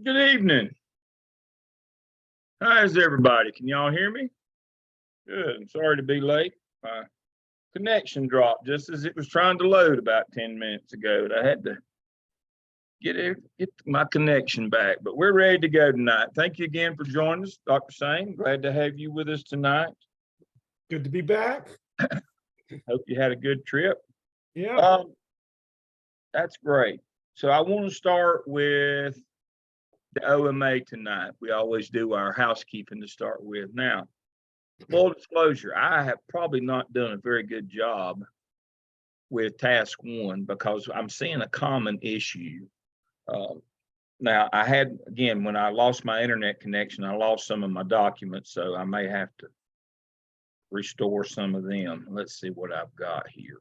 Good evening. How's everybody? Can y'all hear me? Good. I'm sorry to be late. My connection dropped just as it was trying to load about 10 minutes ago. I had to get my connection back, but we're ready to go tonight. Thank you again for joining us, Dr. Singh. Glad to have you with us tonight. Good to be back. Hope you had a good trip. Yeah. That's great. So I want to start with the OMA tonight. We always do our housekeeping to start with. Now, full disclosure, I have probably not done a very good job with task one because I'm seeing a common issue. Now, I had, again, when I lost my internet connection, I lost some of my documents, so I may have to restore some of them. Let's see what I've got here.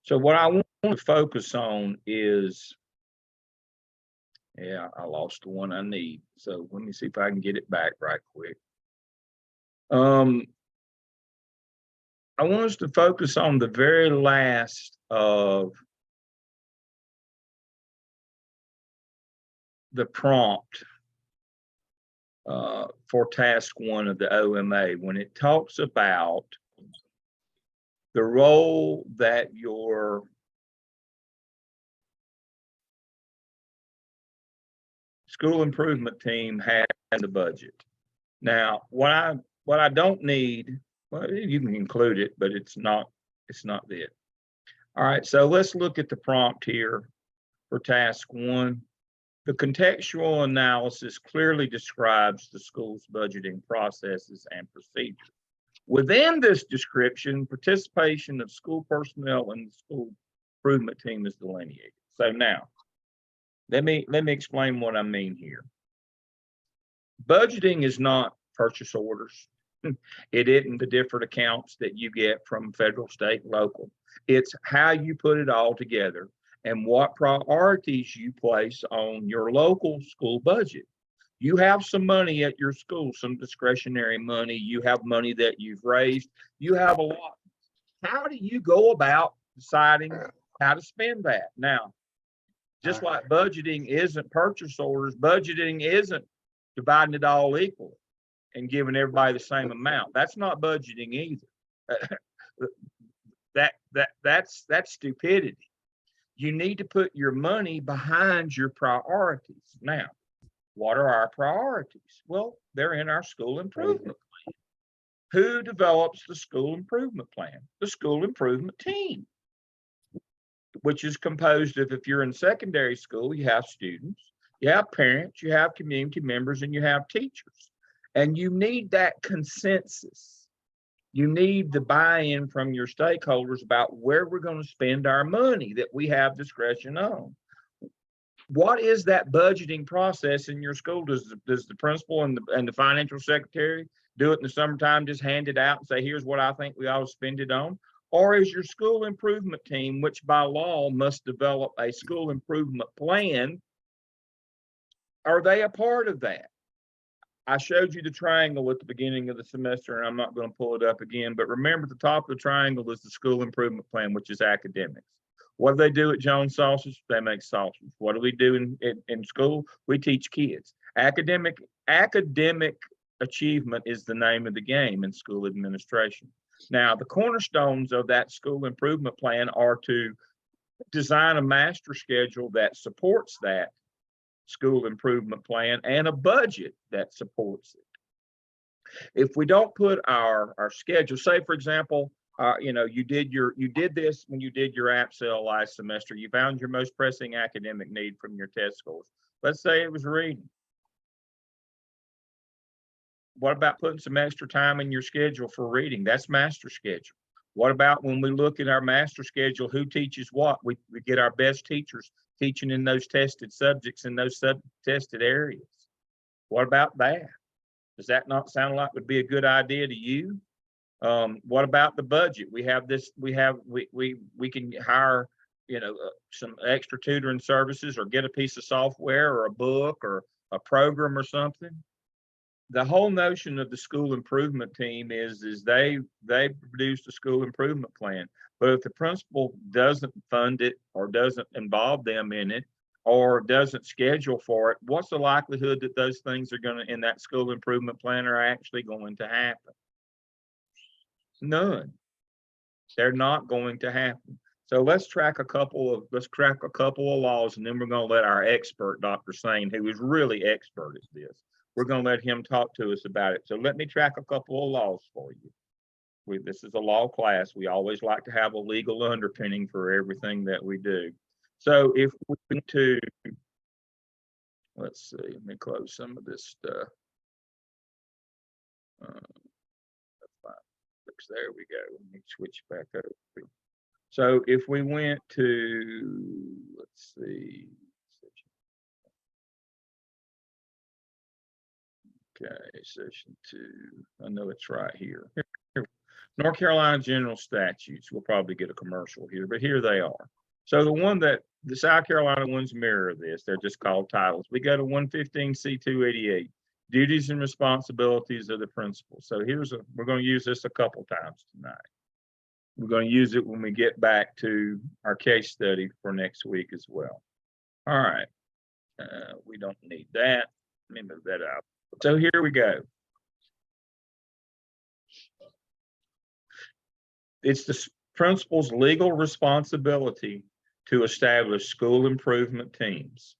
So what I want to focus on is, yeah, I lost the one I need. So let me see if I can get it back right quick. I want us to focus on the very last of the prompt for task one of the OMA, when it talks about the role that your school improvement team has in the budget. Now, what I don't need, well, you can include it, but it's not it. All right, so let's look at the prompt here for task one. The contextual analysis clearly describes the school's budgeting processes and procedures. Within this description, participation of school personnel in the school improvement team is delineated. So now, let me explain what I mean here. Budgeting is not purchase orders. It isn't the different accounts that you get from federal, state, local. It's how you put it all together and what priorities you place on your local school budget. You have some money at your school, some discretionary money. You have money that you've raised. You have a lot. How do you go about deciding how to spend that? Now, just like budgeting isn't purchase orders, budgeting isn't dividing it all equally and giving everybody the same amount. That's not budgeting either. That's stupidity. You need to put your money behind your priorities. Now, what are our priorities? Well, they're in our school improvement plan. Who develops the school improvement plan? The school improvement team, which is composed of, if you're in secondary school, you have students, you have parents, you have community members, and you have teachers. And you need that consensus. You need the buy-in from your stakeholders about where we're going to spend our money that we have discretion on. What is that budgeting process in your school? Does the principal and the financial secretary do it in the summertime, just hand it out and say, here's what I think we ought to spend it on? Or is your school improvement team, which by law must develop a school improvement plan, are they a part of that? I showed you the triangle at the beginning of the semester, and I'm not going to pull it up again, but remember, at the top of the triangle is the school improvement plan, which is academics. What do they do at Jones Sausage? They make sausage. What do we do in school? We teach kids. Academic achievement is the name of the game in school administration. Now, the cornerstones of that school improvement plan are to design a master schedule that supports that school improvement plan and a budget that supports it. If we don't put our schedule, say for example, you did this when you did your app sale last semester, you found your most pressing academic need from your test scores. Let's say it was reading. What about putting some extra time in your schedule for reading? That's master schedule. What about when we look at our master schedule, who teaches what? We get our best teachers teaching in those tested subjects in those tested areas. What about that? Does that not sound like would be a good idea to you? What about the budget? We can hire, some extra tutoring services or get a piece of software or a book or a program or something. The whole notion of the school improvement team is they produce a school improvement plan. But if the principal doesn't fund it or doesn't involve them in it, or doesn't schedule for it, what's the likelihood that those things are going to, in that school improvement plan, are actually going to happen? None. They're not going to happen. So let's track a couple of laws, and then we're going to let our expert, Dr. Sane, who is really expert at this, we're going to let him talk to us about it. So let me track a couple of laws for you. This is a law class. We always like to have a legal underpinning for everything that we do. So if we went to, let's see, let me close some of this stuff. There we go. Let me switch back over. So if we went to, let's see. Okay, session 2. I know it's right here. North Carolina General Statutes. We'll probably get a commercial here, but here they are. So the South Carolina ones mirror this. They're just called titles. We go to 115C288, duties and responsibilities of the principal. So we're going to use this a couple times tonight. We're going to use it when we get back to our case study for next week as well. All right. We don't need that. Let me move that out. So here we go. It's the principal's legal responsibility to establish school improvement teams.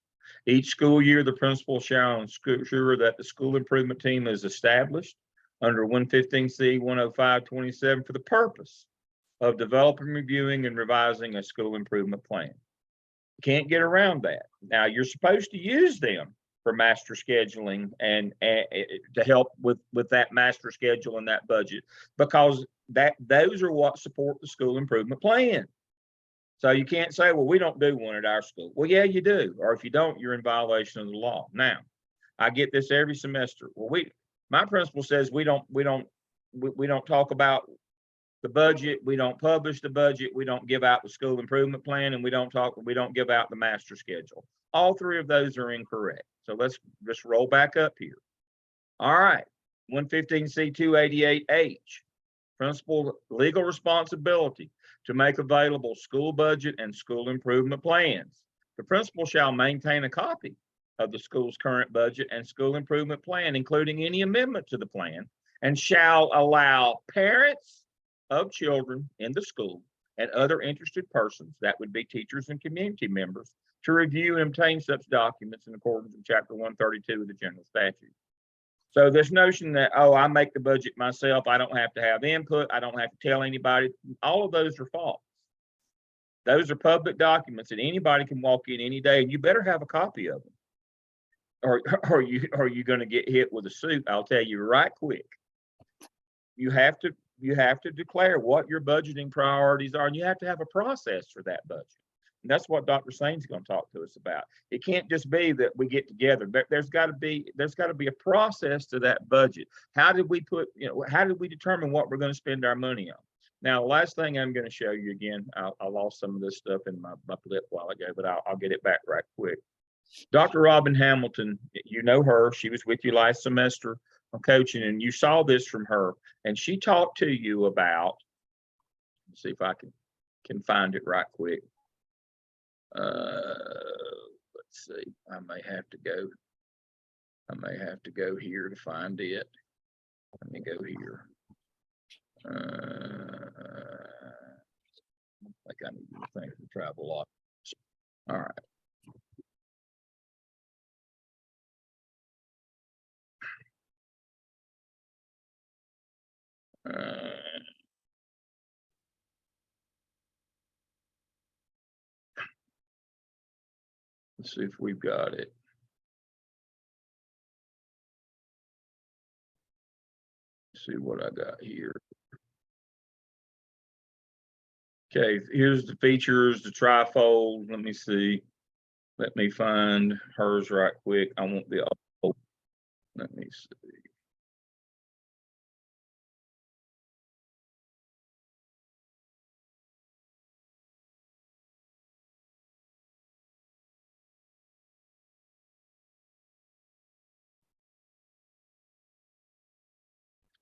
Each school year, the principal shall ensure that the school improvement team is established under 115C 10527 for the purpose of developing, reviewing, and revising a school improvement plan. You can't get around that. Now, you're supposed to use them for master scheduling and to help with that master schedule and that budget, because those are what support the school improvement plan. So you can't say, well, we don't do one at our school. Well, yeah, you do. Or if you don't, you're in violation of the law. Now, I get this every semester. Well, my principal says we don't talk about the budget, we don't publish the budget, we don't give out the school improvement plan, and we don't give out the master schedule. All three of those are incorrect. So let's just roll back up here. All right, 115C288H, principal legal responsibility to make available school budget and school improvement plans. The principal shall maintain a copy of the school's current budget and school improvement plan, including any amendment to the plan, and shall allow parents of children in the school and other interested persons, that would be teachers and community members, to review and obtain such documents in accordance with Chapter 132 of the General Statute. So this notion that, oh, I make the budget myself, I don't have to have input, I don't have to tell anybody, all of those are false. Those are public documents and anybody can walk in any day, and you better have a copy of them. Or are you going to get hit with a suit? I'll tell you right quick. You have to declare what your budgeting priorities are, and you have to have a process for that budget. And that's what Dr. Sane's going to talk to us about. It can't just be that we get together. There's got to be a process to that budget. How did we determine what we're going to spend our money on? Now, the last thing I'm going to show you again, I lost some of this stuff in my blip while ago, but I'll get it back right quick. Dr. Robin Hamilton, you know her. She was with you last semester on coaching, and you saw this from her. And she talked to you about, let's see if I can find it right quick. Let's see, I may have to go here to find it. Let me go here. I think I need to think of travel law. All right. Let's see if we've got it. Let's see what I got here. Okay, here's the features, the trifold. Let me see. Let me find hers right quick. I won't be old. Let me see.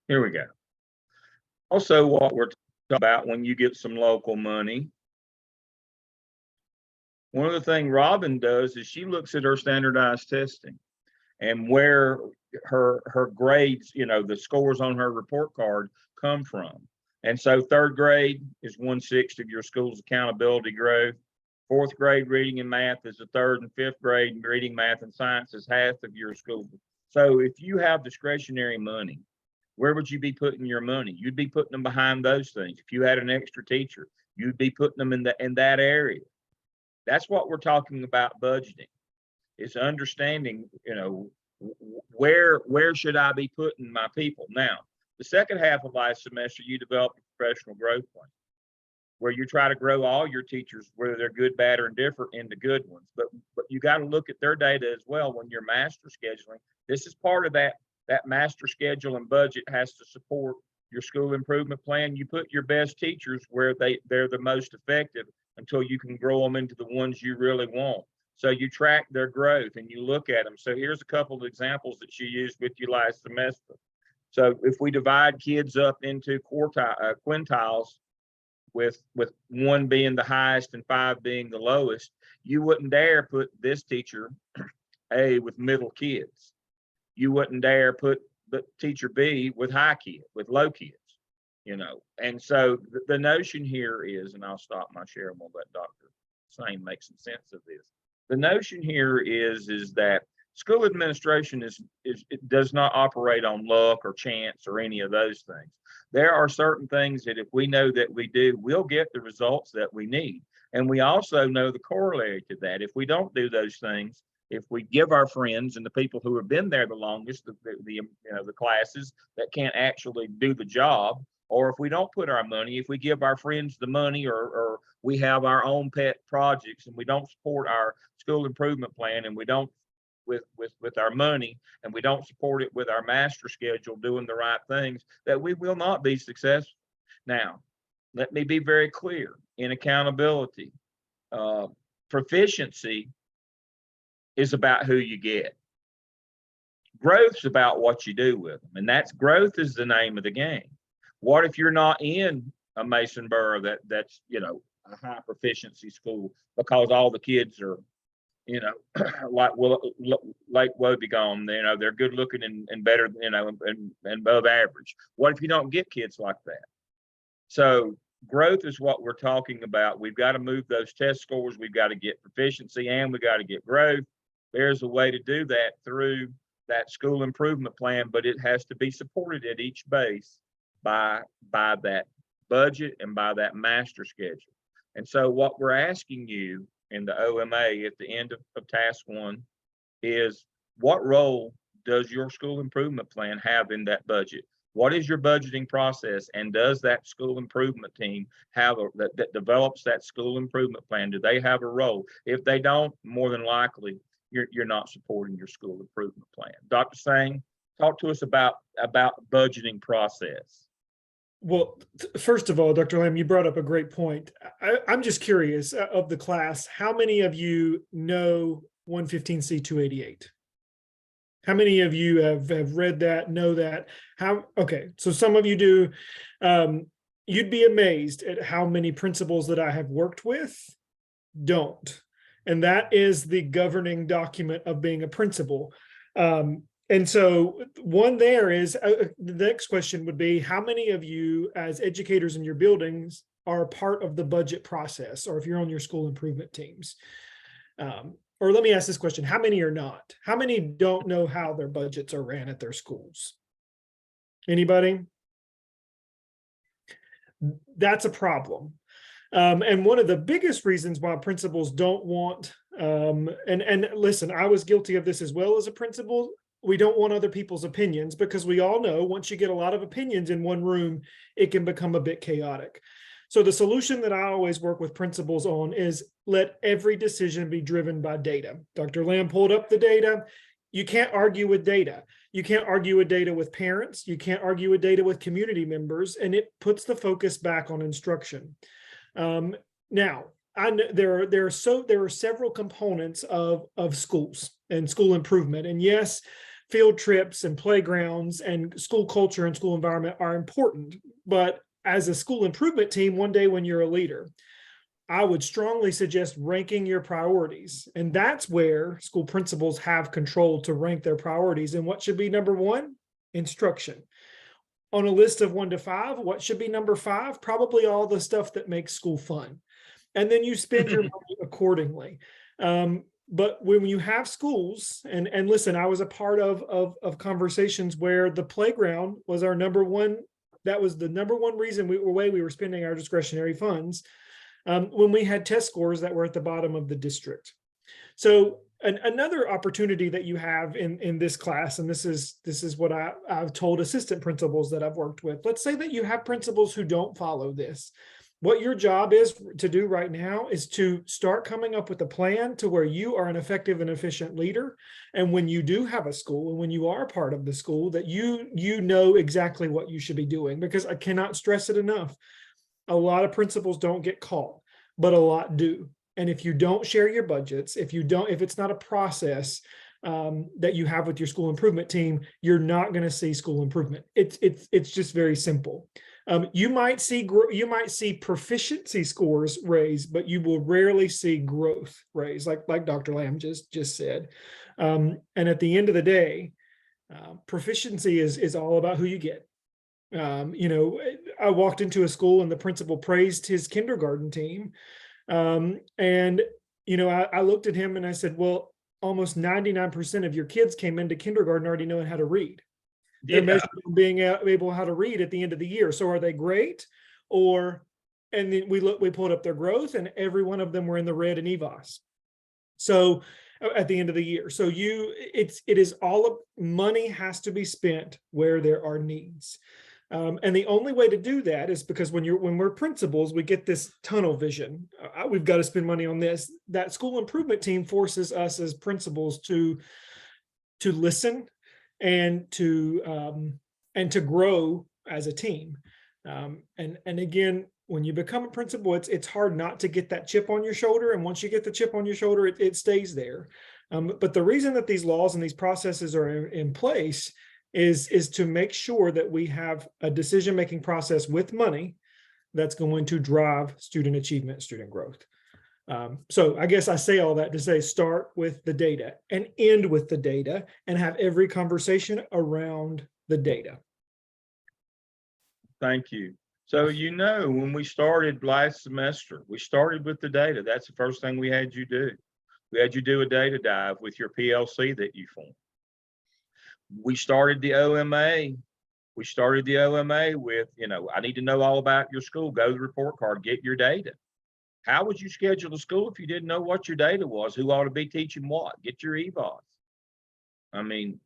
Here we go. Also, what we're talking about when you get some local money, One of the things Robin does is she looks at her standardized testing and where her grades, the scores on her report card come from. And so third grade is 1/6 of your school's accountability growth. Fourth grade reading and math is a third, and fifth grade reading, math, and science is half of your school. So if you have discretionary money, where would you be putting your money? You'd be putting them behind those things. If you had an extra teacher, you'd be putting them in that area. That's what we're talking about budgeting, is understanding, where should I be putting my people? Now, the second half of last semester, you developed a professional growth plan where you try to grow all your teachers, whether they're good, bad, or indifferent, into good ones. But you got to look at their data as well when you're master scheduling. This is part of that master schedule, and budget has to support your school improvement plan. You put your best teachers where they're the most effective until you can grow them into the ones you really want. So you track their growth and you look at them. So here's a couple of examples that she used with you last semester. So if we divide kids up into quintiles, with one being the highest and 5 being the lowest, you wouldn't dare put this teacher A with middle kids. You wouldn't dare put the teacher B with low kids, And so the notion here is, and I'll stop my share and we'll let Dr. Sane make some sense of this. The notion here is that school administration it does not operate on luck or chance or any of those things. There are certain things that if we know that we do, we'll get the results that we need. And we also know the corollary to that. If we don't do those things, if we give our friends and the people who have been there the longest, the classes that can't actually do the job, or if we don't put our money, if we give our friends the money, or we have our own pet projects and we don't support our school improvement plan, and we don't with our money, and we don't support it with our master schedule, doing the right things, that we will not be successful. Now, let me be very clear. In accountability, proficiency is about who you get. Growth's about what you do with them, and growth is the name of the game. What if you're not in a Mason Borough that's a high proficiency school because all the kids are like Lake Wobegon, they're good looking and better, and above average. What if you don't get kids like that? So growth is what we're talking about. We've got to move those test scores. We've got to get proficiency, and we got to get growth. There's a way to do that through that school improvement plan, but it has to be supported at each base by that budget and by that master schedule. And so what we're asking you in the OMA at the end of task 1 is, what role does your school improvement plan have in that budget? What is your budgeting process, and does that school improvement team have that develops that school improvement plan? Do they have a role? If they don't, more than likely you're not supporting your school improvement plan. Dr. Singh, talk to us about budgeting process. Well, first of all, Dr. Lamb, you brought up a great point. I'm just curious, of the class, how many of you know 115C 288? How many of you have read that, know that? Okay, so some of you do. You'd be amazed at how many principals that I have worked with don't. And that is the governing document of being a principal. And so one there is, the next question would be, how many of you as educators in your buildings are part of the budget process, or if you're on your school improvement teams? Or let me ask this question, how many are not? How many don't know how their budgets are ran at their schools? Anybody? That's a problem. And one of the biggest reasons why principals don't want, and listen, I was guilty of this as well as a principal. We don't want other people's opinions, because we all know once you get a lot of opinions in one room, it can become a bit chaotic. So the solution that I always work with principals on is let every decision be driven by data. Dr. Lamb pulled up the data. You can't argue with data. You can't argue with data with parents. You can't argue with data with community members, and it puts the focus back on instruction. Now, there are several components of schools and school improvement, and yes, field trips and playgrounds and school culture and school environment are important. But as a school improvement team, one day when you're a leader, I would strongly suggest ranking your priorities. And that's where school principals have control to rank their priorities. And what should be number one? Instruction. On a list of 1 to 5, what should be number 5? Probably all the stuff that makes school fun. And then you spend your money accordingly. But when you have schools, and listen, I was a part of conversations where the playground was our number one. That was the number one reason we were spending our discretionary funds, when we had test scores that were at the bottom of the district. So another opportunity that you have in this class, and this is what I've told assistant principals that I've worked with. Let's say that you have principals who don't follow this. What your job is to do right now is to start coming up with a plan to where you are an effective and efficient leader. And when you do have a school, and when you are part of the school, that you know exactly what you should be doing, because I cannot stress it enough. A lot of principals don't get caught, but a lot do. And if you don't share your budgets, if it's not a process that you have with your school improvement team, you're not going to see school improvement. It's just very simple. You might see proficiency scores raise, but you will rarely see growth raise, like Dr. Lamb just said. And at the end of the day, proficiency is all about who you get. I walked into a school and the principal praised his kindergarten team. And I looked at him and I said, well, almost 99% of your kids came into kindergarten already knowing how to read. They're measured on being able how to read at the end of the year. So are they great? And then we pulled up their growth, and every one of them were in the red and EVOS. So at the end of the year. So it is all of money has to be spent where there are needs. And the only way to do that is because when we're principals, we get this tunnel vision. We've got to spend money on this. That school improvement team forces us as principals to listen and to grow as a team. And again, when you become a principal, it's hard not to get that chip on your shoulder. And once you get the chip on your shoulder, it stays there. But the reason that these laws and these processes are in place is to make sure that we have a decision-making process with money that's going to drive student achievement, student growth. So I guess I say all that to say, start with the data and end with the data, and have every conversation around the data. Thank you. So, when we started last semester, we started with the data. That's the first thing we had you do. We had you do a data dive with your PLC that you formed. We started the OMA. We started the OMA with, I need to know all about your school. Go to the report card, get your data. How would you schedule a school if you didn't know what your data was? Who ought to be teaching what? Get your EVOS. I mean,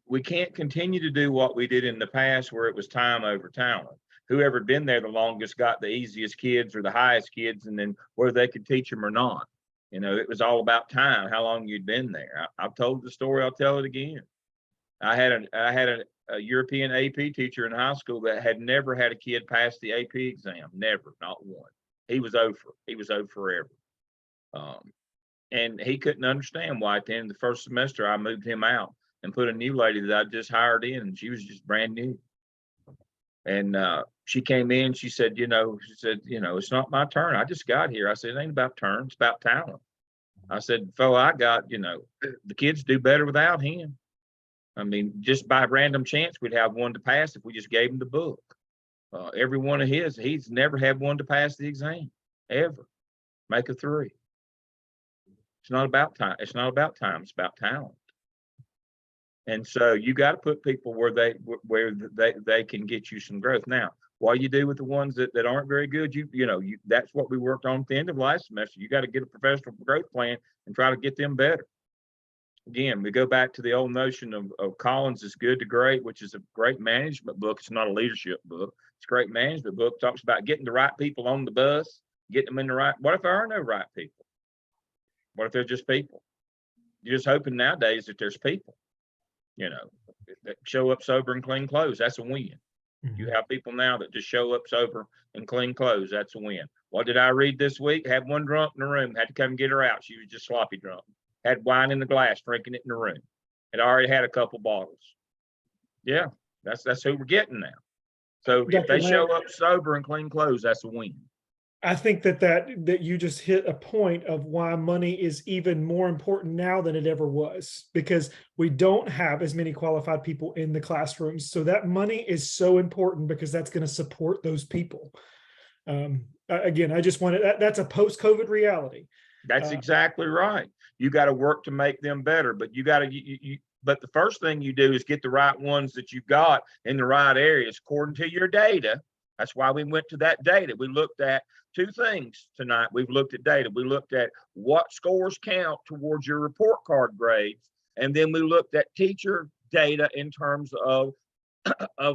we can't continue to do what we did in the past where it was time over talent. Whoever had been there the longest got the easiest kids or the highest kids, and then whether they could teach them or not. It was all about time, how long you'd been there. I've told the story, I'll tell it again. I had a European AP teacher in high school that had never had a kid pass the AP exam. Never, not one. He was over forever. And he couldn't understand why at the end of the first semester I moved him out and put a new lady that I just hired in, and she was just brand new. And she came in, she said, it's not my turn. I just got here. I said, it ain't about turn, it's about talent. I said, fellow I got, the kids do better without him. I mean, just by random chance, we'd have one to pass if we just gave him the book. Every one of he's never had one to pass the exam, ever. Make a 3. It's not about time. It's not about time. It's about talent. And so you got to put people where they can get you some growth. Now, what you do with the ones that aren't very good, that's what we worked on at the end of last semester. You got to get a professional growth plan and try to get them better. Again, we go back to the old notion of Collins is Good to Great, which is a great management book. It's not a leadership book. It's a great management book. It talks about getting the right people on the bus, getting them in the right. What if there are no right people? What if they're just people? You're just hoping nowadays that there's people, that show up sober and clean clothes. That's a win. Mm-hmm. You have people now that just show up sober and clean clothes. That's a win. What did I read this week? Had one drunk in the room, had to come get her out. She was just sloppy drunk. Had wine in the glass, drinking it in the room. Had already had a couple bottles. Yeah, that's who we're getting now. So if they show up sober and clean clothes, that's a win. I think that you just hit a point of why money is even more important now than it ever was, because we don't have as many qualified people in the classrooms. So that money is so important because that's going to support those people. Again, I just wanted that's a post-COVID reality. That's exactly right. You got to work to make them better, but you got to, but the first thing you do is get the right ones that you've got in the right areas according to your data. That's why we went to that data. We looked at two things tonight. We've looked at data. We looked at what scores count towards your report card grades. And then we looked at teacher data in terms of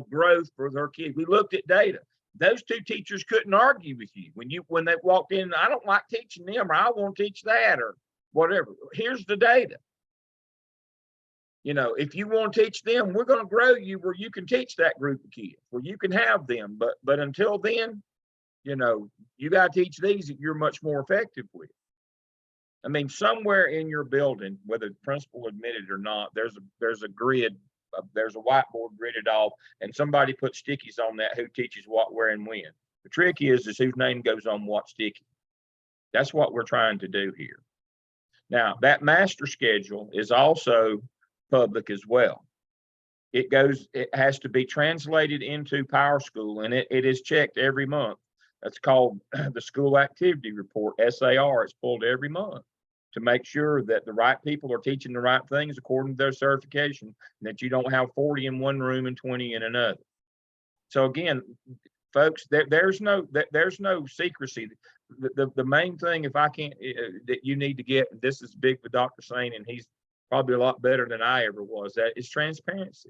growth for their kids. We looked at data. Those two teachers couldn't argue with you when they walked in. I don't like teaching them, or I won't teach that, or whatever. Here's the data. You know, if you want to teach them, we're going to grow you where you can teach that group of kids, where you can have them. But until then, you know, you got to teach these that you're much more effective with. I mean, somewhere in your building, whether the principal admitted or not, there's a grid, there's a whiteboard gridded off, and somebody put stickies on that who teaches what, where, and when. The trick is whose name goes on what sticky. That's what we're trying to do here. Now, that master schedule is also public as well. It has to be translated into PowerSchool, and it is checked every month. That's called the school activity report, SAR. It's pulled every month to make sure that the right people are teaching the right things according to their certification, and that you don't have 40 in one room and 20 in another. So again, folks, there's no secrecy. The main thing, if I can't, that you need to get, this is big for Dr. Sain, and he's probably a lot better than I ever was, that is transparency.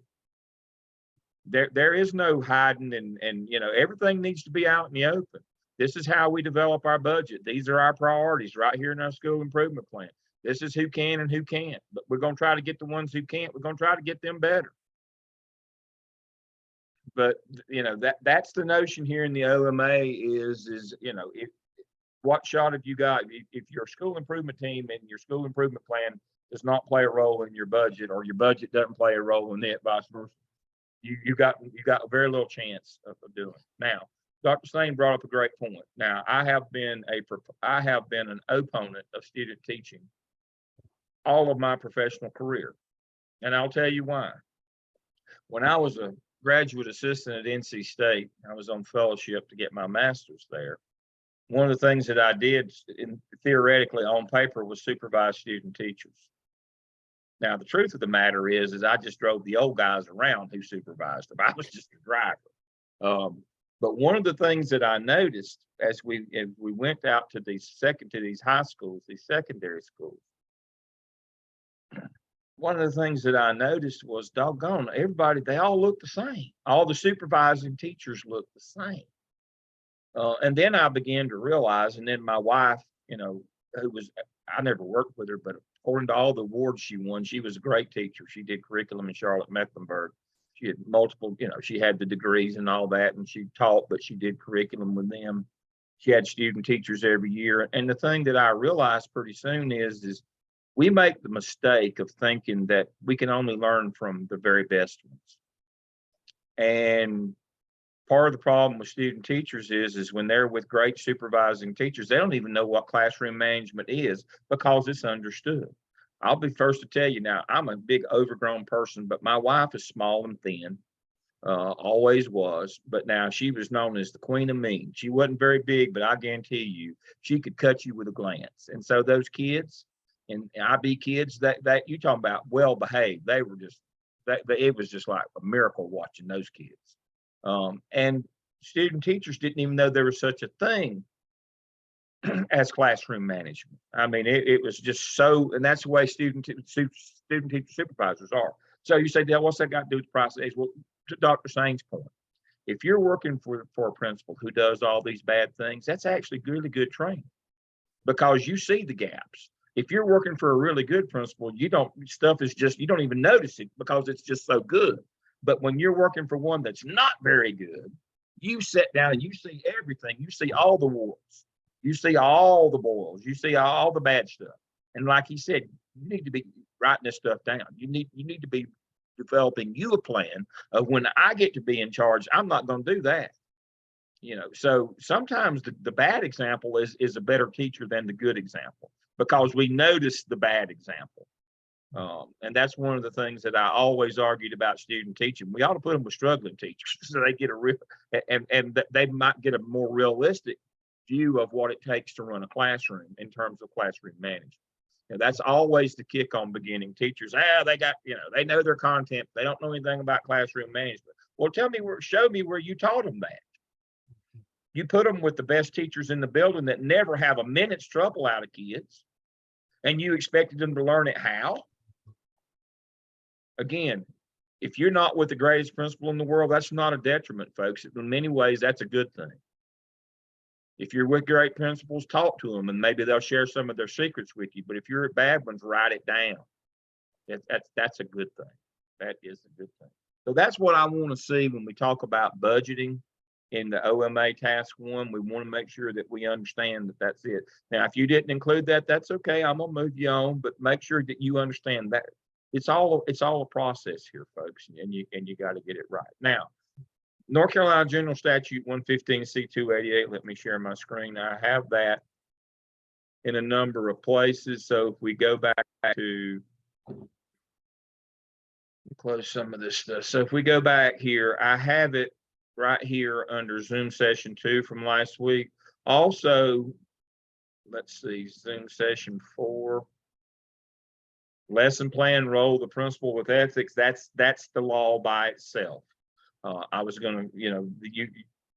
There is no hiding, and you know, everything needs to be out in the open. This is how we develop our budget. These are our priorities right here in our school improvement plan. This is who can and who can't, but we're going to try to get the ones who can't. We're going to try to get them better. But you know, that's the notion here in the OMA is you know, what shot have you got? If your school improvement team and your school improvement plan does not play a role in your budget, or your budget doesn't play a role in it, vice versa, you got very little chance of doing it. Now, Dr. Sain brought up a great point. Now, I have been an opponent of student teaching all of my professional career, and I'll tell you why. When I was a graduate assistant at NC State, I was on fellowship to get my master's there. One of the things that I did theoretically on paper was supervise student teachers. Now, the truth of the matter is I just drove the old guys around who supervised them. I was just a driver. But one of the things that I noticed as we went out to these high schools, these secondary schools, one of the things that I noticed was, doggone, everybody, they all look the same. All the supervising teachers look the same. And then I began to realize, and then my wife, you know, I never worked with her, but according to all the awards she won, she was a great teacher. She did curriculum in Charlotte-Mecklenburg. She had multiple, you know, she had the degrees and all that, and she taught, but she did curriculum with them. She had student teachers every year. And the thing that I realized pretty soon is we make the mistake of thinking that we can only learn from the very best ones. And part of the problem with student teachers is when they're with great supervising teachers, they don't even know what classroom management is because it's understood. I'll be first to tell you now, I'm a big overgrown person, but my wife is small and thin, always was. But now she was known as the queen of mean. She wasn't very big, but I guarantee you, she could cut you with a glance. And so those kids and IB kids that you talking about well behaved, they were just, it was just like a miracle watching those kids. And student teachers didn't even know there was such a thing as classroom management. I mean, it was just so, and that's the way student teacher supervisors are. So you say, what's that got to do with the process? Well, to Dr. Sain's point, if you're working for a principal who does all these bad things, that's actually really good training because you see the gaps. If you're working for a really good principal, you don't even notice it because it's just so good. But when you're working for one that's not very good, you sit down and you see everything. You see all the warts. You see all the boils. You see all the bad stuff. And like he said, you need to be writing this stuff down. You need to be developing you a plan of when I get to be in charge, I'm not going to do that. So sometimes the bad example is a better teacher than the good example, because we notice the bad example. And that's one of the things that I always argued about student teaching. We ought to put them with struggling teachers so they get a real, and they might get a more realistic view of what it takes to run a classroom in terms of classroom management. That's always the kick on beginning teachers. They got, they know their content. They don't know anything about classroom management. Well, show me where you taught them that. You put them with the best teachers in the building that never have a minute's trouble out of kids, and you expected them to learn it how? Again, if you're not with the greatest principal in the world, that's not a detriment, folks. In many ways, that's a good thing. If you're with great principals, talk to them, and maybe they'll share some of their secrets with you. But if you're at bad ones, write it down. That's a good thing. That is a good thing. So that's what I want to see when we talk about budgeting in the OMA task 1. We want to make sure that we understand that that's it. Now, if you didn't include that, that's okay. I'm gonna move you on, but make sure that you understand that it's all a process here, folks, and you got to get it right. Now, North Carolina General Statute 115C288. Let me share my screen. I have that in a number of places. So if we go back to close some of this stuff. So if we go back here, I have it right here under Zoom session 2 from last week. Also, let's see, Zoom session 4. Lesson plan, role the principal with ethics. That's the law by itself. I was going to,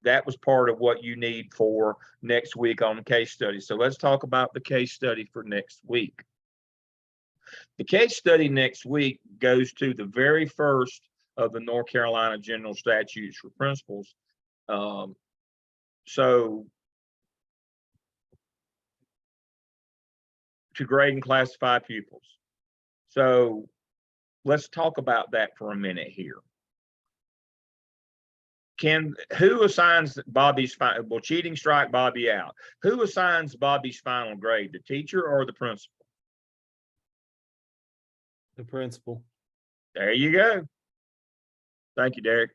that was part of what you need for next week on case study. So let's talk about the case study for next week. The case study next week goes to the very first of the North Carolina General Statutes for Principals. So to grade and classify pupils. So let's talk about that for a minute here. Who assigns Bobby's final? Will cheating strike Bobby out? Who assigns Bobby's final grade, the teacher or the principal? The principal. There you go. Thank you, Derek.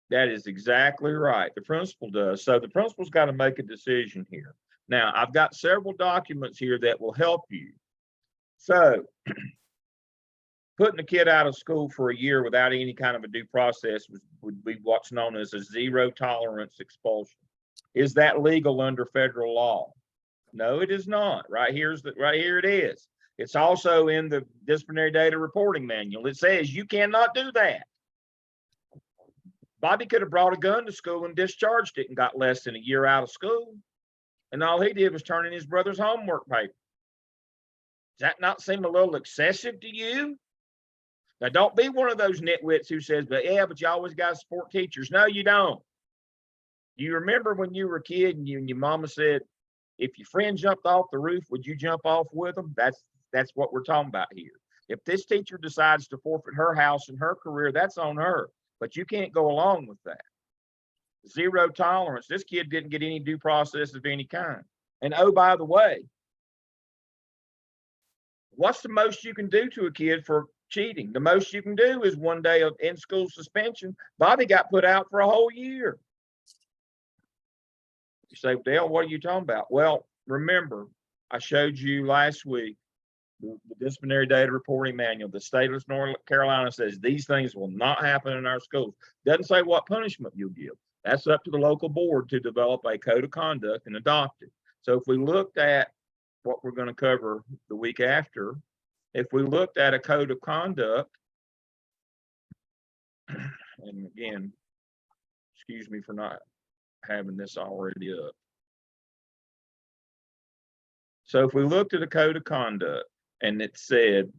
That is exactly right. The principal does. So the principal's got to make a decision here. Now, I've got several documents here that will help you. So putting a kid out of school for a year without any kind of a due process would be what's known as a zero tolerance expulsion. Is that legal under federal law? No, it is not. Right here it is. It's also in the disciplinary data reporting manual. It says you cannot do that. Bobby could have brought a gun to school and discharged it and got less than a year out of school. And all he did was turn in his brother's homework paper. Does that not seem a little excessive to you? Now, don't be one of those nitwits who says, but you always got to support teachers. No, you don't. You remember when you were a kid and your mama said, if your friend jumped off the roof, would you jump off with them? That's what we're talking about here. If this teacher decides to forfeit her house and her career, that's on her. But you can't go along with that. Zero tolerance. This kid didn't get any due process of any kind. And oh, by the way, what's the most you can do to a kid for cheating? The most you can do is 1 day of in-school suspension. Bobby got put out for a whole year. You say, Dale, what are you talking about? Well, remember, I showed you last week the disciplinary data reporting manual. The state of North Carolina says these things will not happen in our schools. Doesn't say what punishment you'll give. That's up to the local board to develop a code of conduct and adopt it. So if we looked at what we're going to cover the week after, if we looked at a code of conduct, and again, excuse me for not having this already up. So if we looked at a code of conduct and it said,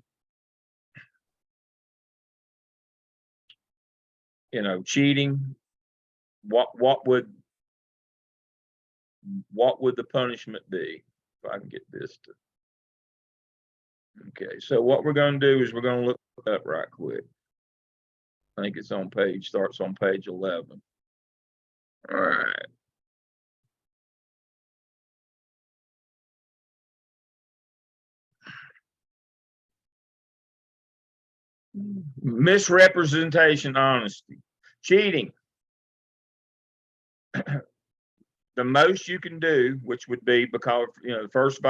cheating, what would the punishment be? If I can get this to, okay, so what we're going to do is we're going to look up right quick. I think it's starts on page 11. All right. Misrepresentation, honesty, cheating. the most you can do, which would be because, first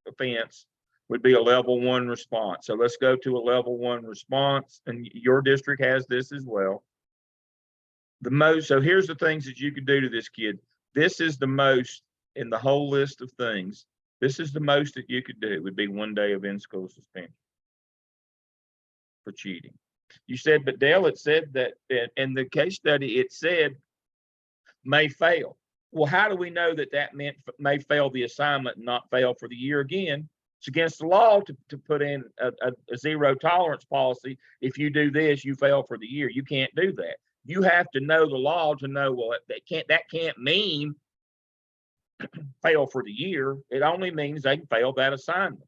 offense would be a level 1 response. So let's go to a level 1 response, and your district has this as well. So here's the things that you could do to this kid. This is the most in the whole list of things. This is the most that you could do, would be 1 day of in-school suspension for cheating. You said, but Dale, it said that in the case study, it said may fail. Well, how do we know that meant may fail the assignment and not fail for the year again? It's against the law to put in a zero tolerance policy. If you do this, you fail for the year. You can't do that. You have to know the law to know, well, that can't mean fail for the year. It only means they can fail that assignment.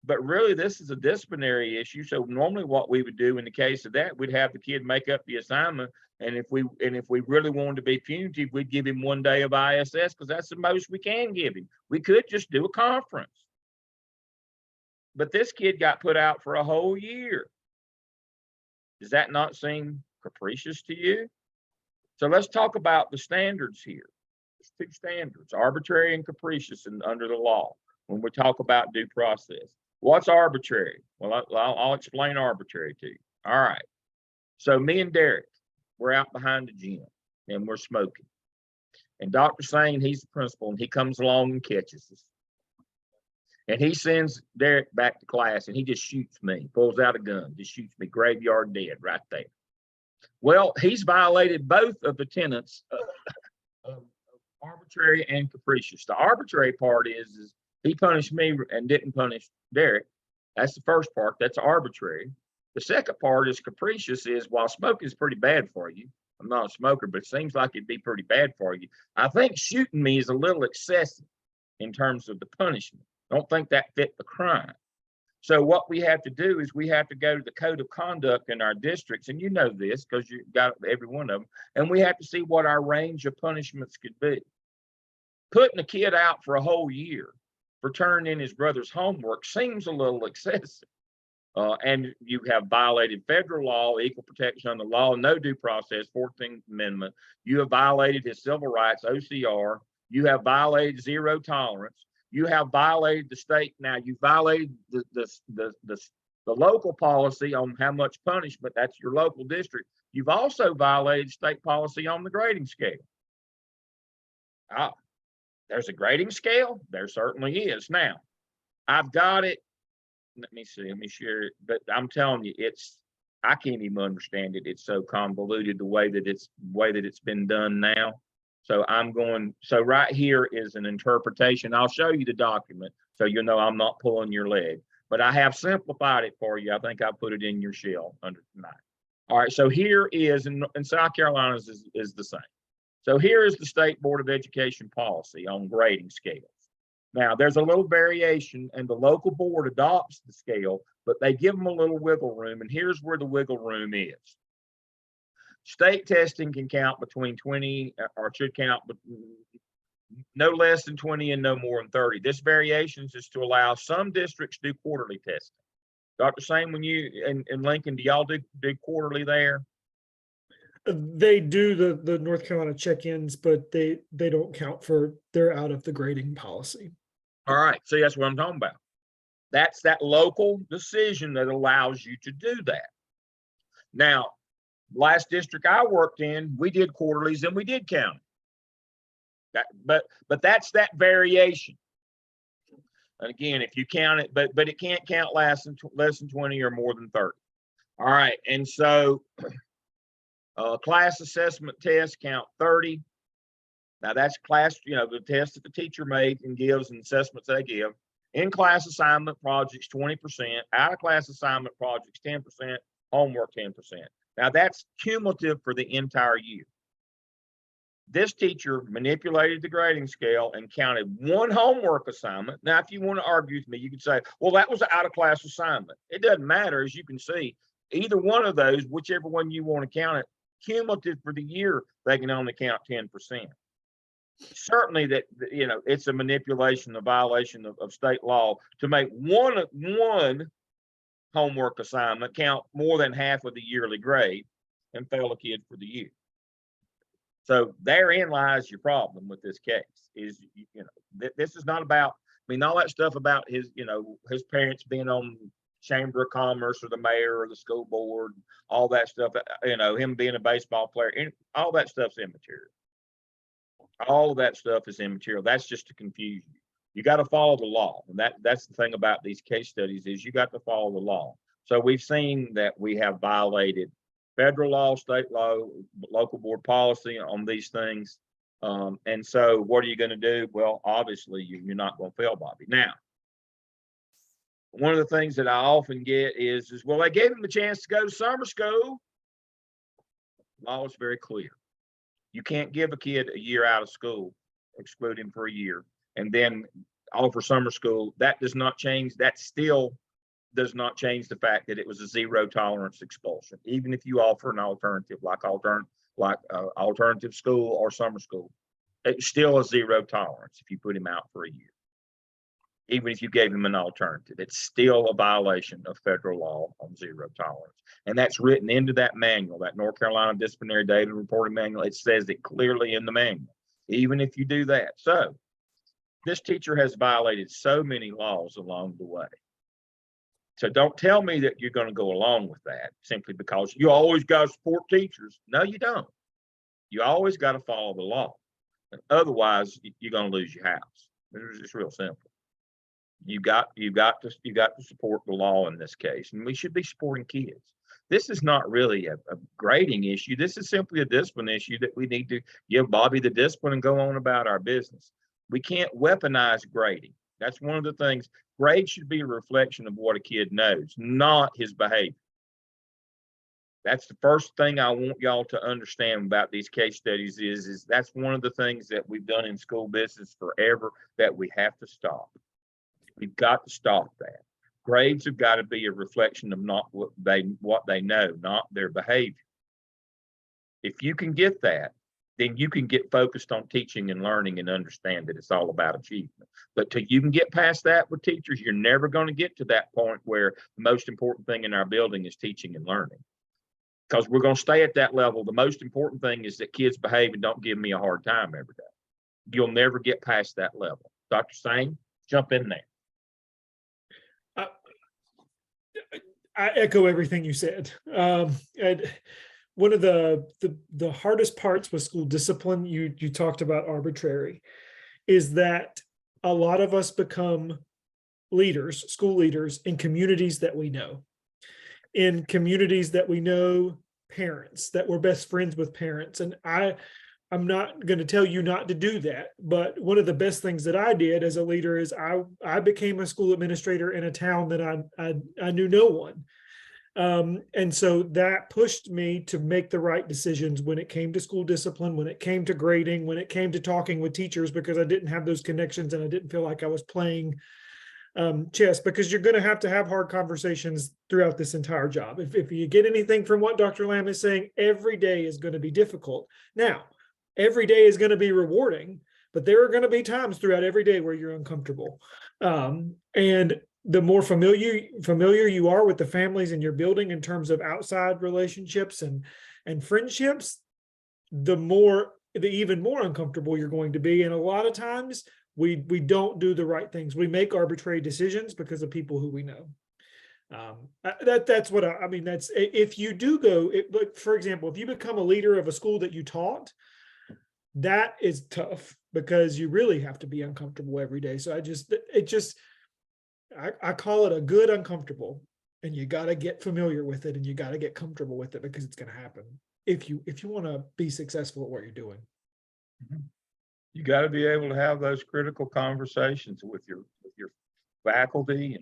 But really, this is a disciplinary issue. So normally what we would do in the case of that, we'd have the kid make up the assignment. And if we really wanted to be punitive, we'd give him 1 day of ISS, because that's the most we can give him. We could just do a conference. But this kid got put out for a whole year. Does that not seem capricious to you? So let's talk about the standards here. There's 2 standards, arbitrary and capricious under the law, when we talk about due process. What's arbitrary? Well, I'll explain arbitrary to you. All right. So me and Derek, we're out behind the gym and we're smoking. And Dr. Sane, he's the principal, and he comes along and catches us. And he sends Derek back to class, and he just shoots me, pulls out a gun, just shoots me graveyard dead right there. Well, he's violated both of the tenets of arbitrary and capricious. The arbitrary part is he punished me and didn't punish Derek. That's the first part. That's arbitrary. The second part is capricious, is while smoking is pretty bad for you. I'm not a smoker, but it seems like it'd be pretty bad for you. I think shooting me is a little excessive in terms of the punishment. I don't think that fit the crime. So what we have to do is we have to go to the code of conduct in our districts, and you know this because you got every one of them, and we have to see what our range of punishments could be. Putting a kid out for a whole year for turning in his brother's homework seems a little excessive. And you have violated federal law, equal protection under law, no due process, 14th Amendment. You have violated his civil rights, OCR. You have violated zero tolerance. You have violated the state. Now you violated the local policy on how much punishment. That's your local district. You've also violated state policy on the grading scale. There's a grading scale. There certainly is. Now, I've got it. Let me see. Let me share it. But I'm telling you, I can't even understand it. It's so convoluted the way that it's been done now. So so right here is an interpretation. I'll show you the document so you'll know I'm not pulling your leg, but I have simplified it for you. I think I put it in your shell under tonight. All right, so here is, in South Carolina is the same. So here is the State Board of Education policy on grading scales. Now, there's a little variation, and the local board adopts the scale, but they give them a little wiggle room, and here's where the wiggle room is. State testing can count between 20, or should count no less than 20 and no more than 30. This variations is to allow some districts to do quarterly testing. Dr. Sane, when you in Lincoln, do y'all do quarterly there? They do the North Carolina check-ins, but they don't count they're out of the grading policy. All right, so that's what I'm talking about. That's that local decision that allows you to do that. Now, last district I worked in, we did quarterlies and we did count that, but that's that variation. And again, if you count it, but it can't count less than 20 or more than 30. All right, and so class assessment tests count 30. Now that's class, the test that the teacher made and gives and assessments they give. In-class assignment projects, 20%. Out-of-class assignment projects, 10%. Homework, 10%. Now that's cumulative for the entire year. This teacher manipulated the grading scale and counted one homework assignment. Now, if you want to argue with me, you could say, well, that was an out-of-class assignment. It doesn't matter. As you can see, either one of those, whichever one you want to count it, cumulative for the year, they can only count 10%. Certainly that, it's a manipulation, a violation of state law to make one homework assignment count more than half of the yearly grade and fail a kid for the year. So therein lies your problem with this case is, this is not about, I mean, all that stuff about his, his parents being on Chamber of Commerce or the mayor or the school board, all that stuff, him being a baseball player, and all that stuff's immaterial. All of that stuff is immaterial. That's just to confuse you. You got to follow the law. And that's the thing about these case studies is you got to follow the law. So we've seen that we have violated federal law, state law, local board policy on these things. And so what are you going to do? Well, obviously you're not going to fail Bobby. Now, one of the things that I often get is, well, they gave him a chance to go to summer school. Law is very clear. You can't give a kid a year out of school, exclude him for a year, and then offer summer school. That does not change. That still does not change the fact that it was a zero tolerance expulsion. Even if you offer an alternative like alternative school or summer school, it's still a zero tolerance if you put him out for a year. Even if you gave him an alternative, it's still a violation of federal law on zero tolerance. And that's written into that manual, that North Carolina Disciplinary Data Reporting Manual. It says it clearly in the manual, even if you do that. So this teacher has violated so many laws along the way. So don't tell me that you're going to go along with that simply because you always got to support teachers. No, you don't. You always got to follow the law. Otherwise, you're going to lose your house. It's real simple. You got to support the law in this case, and we should be supporting kids. This is not really a grading issue. This is simply a discipline issue that we need to give Bobby the discipline and go on about our business. We can't weaponize grading. That's one of the things. Grade should be a reflection of what a kid knows, not his behavior. That's the first thing I want y'all to understand about these case studies is that's one of the things that we've done in school business forever that we have to stop. We've got to stop that. Grades have got to be a reflection of not what they know, not their behavior. If you can get that, then you can get focused on teaching and learning and understand that it's all about achievement. But till you can get past that with teachers, you're never going to get to that point where the most important thing in our building is teaching and learning. Because we're going to stay at that level. The most important thing is that kids behave and don't give me a hard time every day. You'll never get past that level. Dr. Sane, jump in there. I echo everything you said. And one of the hardest parts with school discipline, you talked about arbitrary, is that a lot of us become leaders, school leaders in communities that we know. In communities that we know parents, that we're best friends with parents. And I'm not going to tell you not to do that, but one of the best things that I did as a leader is I became a school administrator in a town that I knew no one. And so that pushed me to make the right decisions when it came to school discipline, when it came to grading, when it came to talking with teachers, because I didn't have those connections and I didn't feel like I was playing chess, because you're going to have hard conversations throughout this entire job. If you get anything from what Dr. Lamb is saying, every day is going to be difficult. Now, every day is going to be rewarding, but there are going to be times throughout every day where you're uncomfortable. And the more familiar you are with the families in your building in terms of outside relationships and friendships, the even more uncomfortable you're going to be. And a lot of times we don't do the right things. We make arbitrary decisions because of people who we know. That's what I mean. That's if you do go, like, for example, if you become a leader of a school that you taught, that is tough because you really have to be uncomfortable every day. So I call it a good uncomfortable, and you got to get familiar with it and you got to get comfortable with it because it's going to happen if you want to be successful at what you're doing. You got to be able to have those critical conversations with your faculty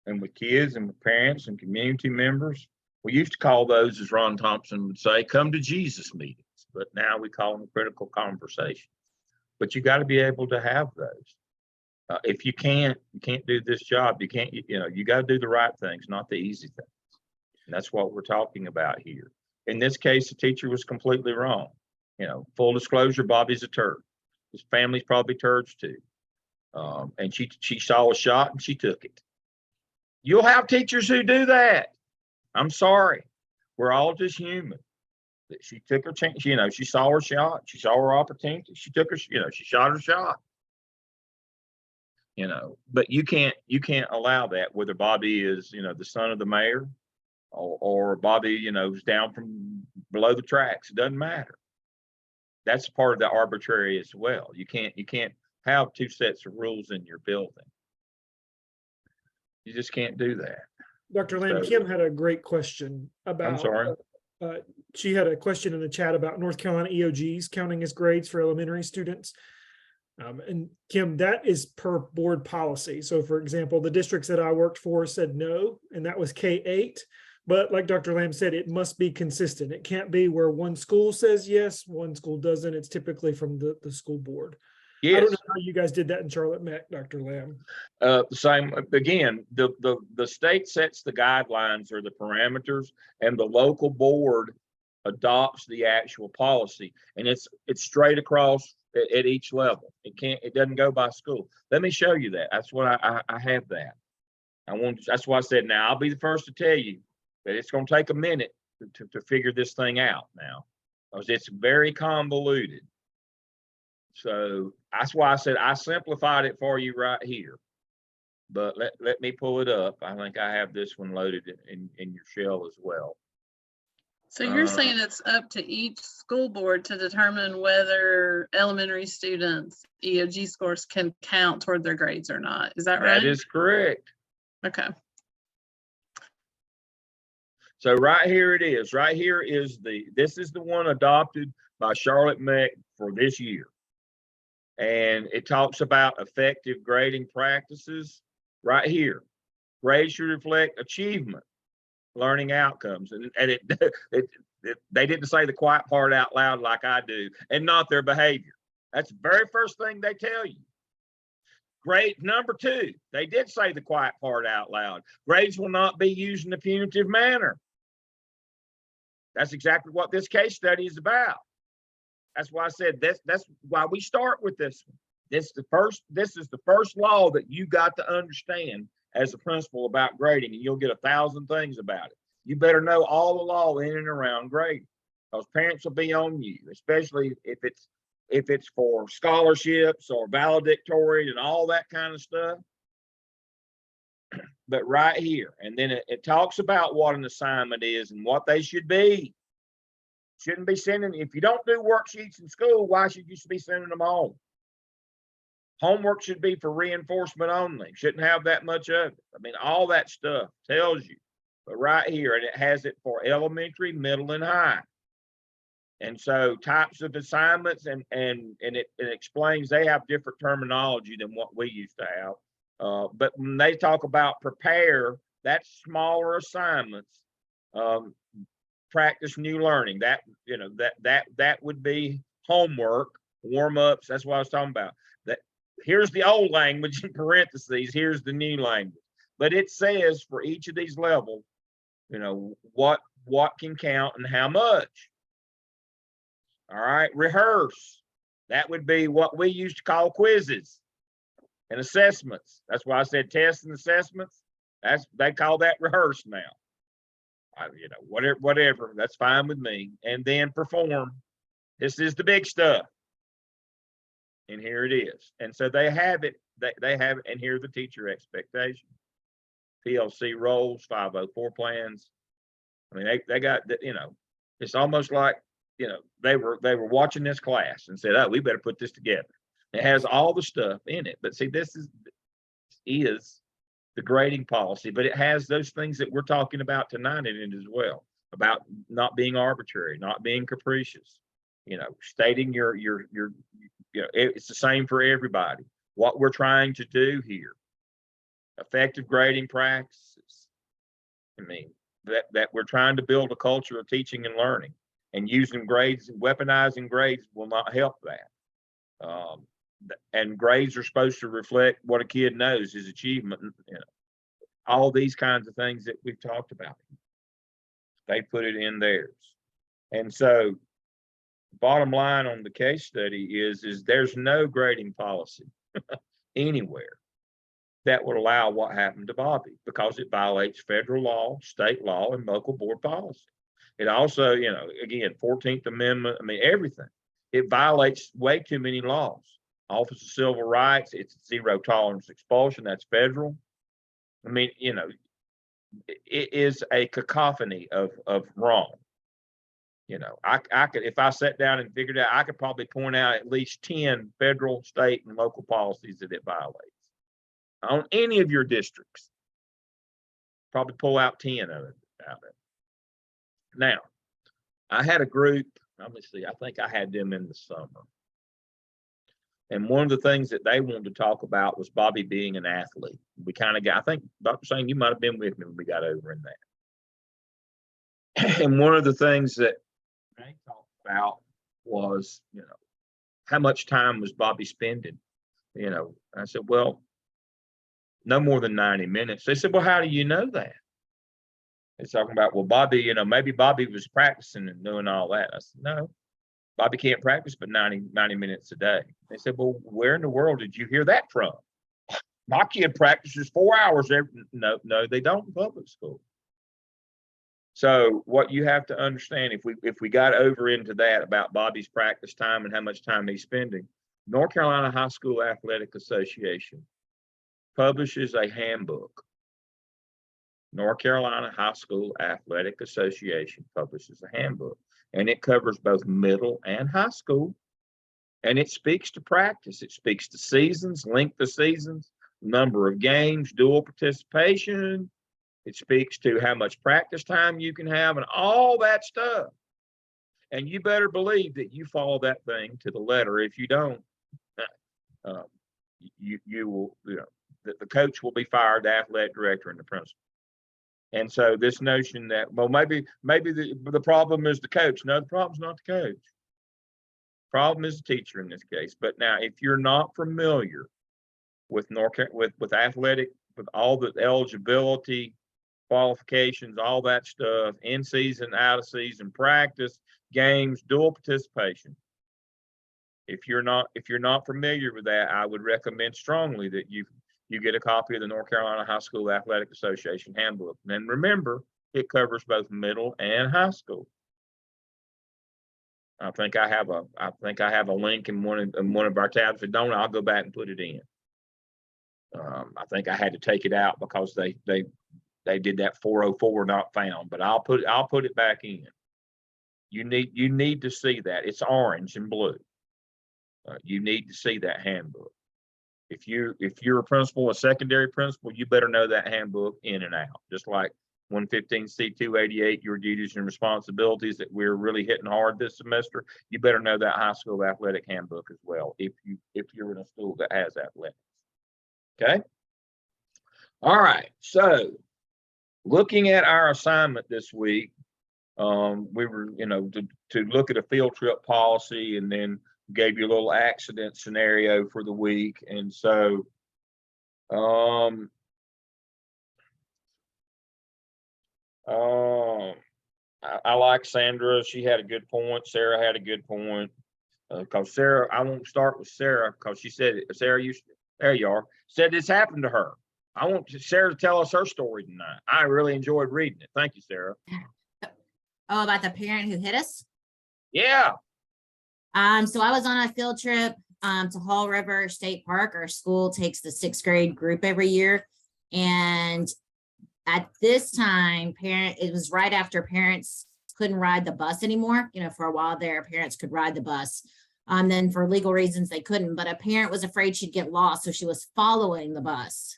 and with kids and with parents and community members. We used to call those, as Ron Thompson would say, come to Jesus meetings, but now we call them critical conversations. But you got to be able to have those. If you can't do this job. You can't, you got to do the right things, not the easy things. And that's what we're talking about here. In this case, the teacher was completely wrong. Full disclosure, Bobby's a turd. His family's probably turds too. And she saw a shot and she took it. You'll have teachers who do that. I'm sorry. We're all just human. that she took her chance. She saw her shot. She saw her opportunity. She took her. She shot her shot. But you can't allow that. Whether Bobby is the son of the mayor, or Bobby is down from below the tracks. It doesn't matter. That's part of the arbitrary as well. You can't have two sets of rules in your building. You just can't do that. Dr. Lamb, Kim had a great question about. I'm sorry. She had a question in the chat about North Carolina EOGs counting as grades for elementary students. And Kim, that is per board policy. So for example, the districts that I worked for said no, and that was K-8. But like Dr. Lamb said, it must be consistent. It can't be where one school says yes, one school doesn't. It's typically from the school board. Yes. I don't know how you guys did that in Charlotte Mech, Dr. Lamb. The same again, the state sets the guidelines or the parameters, and the local board adopts the actual policy, and it's straight across at each level. It doesn't go by school. Let me show you that. That's what I have that. That's why I said, now I'll be the first to tell you that it's going to take a minute to figure this thing out now, because it's very convoluted. So that's why I said I simplified it for you right here. But let me pull it up. I think I have this one loaded in your shell as well. So you're saying it's up to each school board to determine whether elementary students' EOG scores can count toward their grades or not. Is that right? That is correct. Okay. So right here it is. Right here is this is the one adopted by Charlotte Mech for this year. And it talks about effective grading practices right here. Grades should reflect achievement, learning outcomes. And they didn't say the quiet part out loud like I do, and not their behavior. That's the very first thing they tell you. Grade number 2, they did say the quiet part out loud. Grades will not be used in a punitive manner. That's exactly what this case study is about. That's why I said that's why we start with this one. This is the first law that you got to understand as a principal about grading, and you'll get 1,000 things about it. You better know all the law in and around grading, because parents will be on you, especially if it's for scholarships or valedictorian and all that kind of stuff. But right here, and then it talks about what an assignment is and what they should be. Shouldn't be sending, if you don't do worksheets in school, why should you be sending them home? Homework should be for reinforcement only. Shouldn't have that much of it. I mean, all that stuff tells you. But right here, and it has it for elementary, middle, and high. And so types of assignments, and it explains they have different terminology than what we used to have. But when they talk about prepare, that's smaller assignments. Practice new learning. That would be homework, warm-ups. That's what I was talking about. That here's the old language in parentheses, here's the new language. But it says for each of these levels, what can count and how much. All right, rehearse. That would be what we used to call quizzes and assessments. That's why I said tests and assessments. They call that rehearse now. Whatever, that's fine with me. And then perform. This is the big stuff. And here it is. And so they have it, they have it, and here are the teacher expectations. PLC roles, 504 plans. I mean, they got that, it's almost like, they were watching this class and said, oh, we better put this together. It has all the stuff in it. But see, this is the grading policy, but it has those things that we're talking about tonight in it as well, about not being arbitrary, not being capricious, stating your it's the same for everybody. What we're trying to do here, effective grading practices. I mean, that we're trying to build a culture of teaching and learning, and using grades, weaponizing grades will not help that. And grades are supposed to reflect what a kid knows, his achievement, all these kinds of things that we've talked about. They put it in theirs. And so bottom line on the case study is there's no grading policy anywhere that would allow what happened to Bobby, because it violates federal law, state law, and local board policy. It also, again, 14th Amendment, I mean, everything. It violates way too many laws. Office of Civil Rights, it's zero tolerance expulsion, that's federal. I mean, it is a cacophony of wrong. I could, if I sat down and figured out, I could probably point out at least 10 federal, state, and local policies that it violates on any of your districts. Probably pull out 10 of it out of it. Now, I had a group, let me see, I think I had them in the summer. And one of the things that they wanted to talk about was Bobby being an athlete. We kind of got, I think, Dr. Sane, you might have been with me when we got over in that. And one of the things that they talked about was, how much time was Bobby spending? I said, well, no more than 90 minutes. They said, well, how do you know that? They're talking about, well, Bobby, maybe Bobby was practicing and doing all that. I said, no, Bobby can't practice but 90 minutes a day. They said, well, where in the world did you hear that from? My kid practices 4 hours every. No, they don't in public school. So what you have to understand, if we got over into that about Bobby's practice time and how much time he's spending, North Carolina High School Athletic Association publishes a handbook. North Carolina High School Athletic Association publishes a handbook, and it covers both middle and high school. And it speaks to practice. It speaks to seasons, length of seasons, number of games, dual participation. It speaks to how much practice time you can have and all that stuff. And you better believe that you follow that thing to the letter. If you don't, you will, the coach will be fired, the athletic director and the principal. And so this notion that, well, maybe the problem is the coach. No, the problem's not the coach. Problem is the teacher in this case. But now, if you're not familiar with with athletic, with all the eligibility, qualifications, all that stuff, in season, out of season, practice, games, dual participation. If you're not familiar with that, I would recommend strongly that you get a copy of the North Carolina High School Athletic Association handbook. And remember, it covers both middle and high school. I think I have a link in one of our tabs. If I don't, I'll go back and put it in. I think I had to take it out because they did that 404 not found, but I'll put it back in. You need to see that. It's orange and blue. You need to see that handbook. If you're a principal, a secondary principal, you better know that handbook in and out. Just like 115C288, your duties and responsibilities that we're really hitting hard this semester, you better know that high school athletic handbook as well. If you're in a school that has athletics. Okay. All right. So looking at our assignment this week, we were, to look at a field trip policy, and then gave you a little accident scenario for the week. And so, I like Sandra. She had a good point. Sarah had a good point. Because Sarah, I won't start with Sarah because she said, Sarah, there you are, said this happened to her. I want Sarah to tell us her story tonight. I really enjoyed reading it. Thank you, Sarah. Oh, about the parent who hit us? Yeah. So I was on a field trip to Hall River State Park. Our school takes the 6th grade group every year. And at this time, it was right after parents couldn't ride the bus anymore. For a while there, parents could ride the bus. Then for legal reasons, they couldn't, but a parent was afraid she'd get lost. So she was following the bus.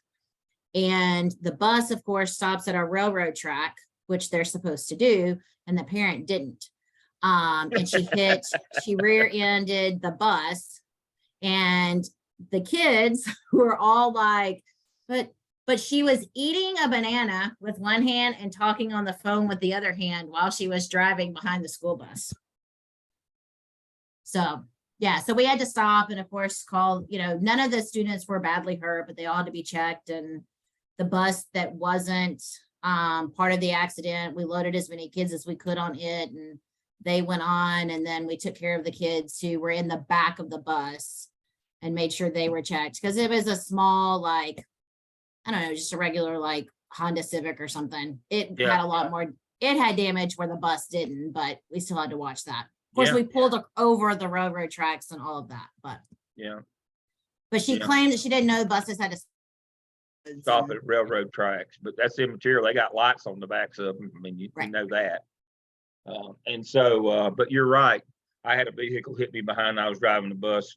And the bus, of course, stops at a railroad track, which they're supposed to do. And the parent didn't. And she rear-ended the bus, and the kids were all like, but she was eating a banana with one hand and talking on the phone with the other hand while she was driving behind the school bus. So, yeah, so we had to stop and, of course, call, none of the students were badly hurt, but they all had to be checked. And the bus that wasn't part of the accident, we loaded as many kids as we could on it, and they went on, and then we took care of the kids who were in the back of the bus and made sure they were checked, because it was a small, I don't know, just a regular Honda Civic or something. It had a lot more it had damage where the bus didn't, but we still had to watch that. Of course, Yeah. we pulled over the railroad tracks and all of that, Yeah, but she Yeah. claimed that she didn't know the buses had to stop at railroad tracks, but that's immaterial. They got lights on the backs of them. I mean, you Right. know that. And so, but you're right. I had a vehicle hit me behind. I was driving the bus.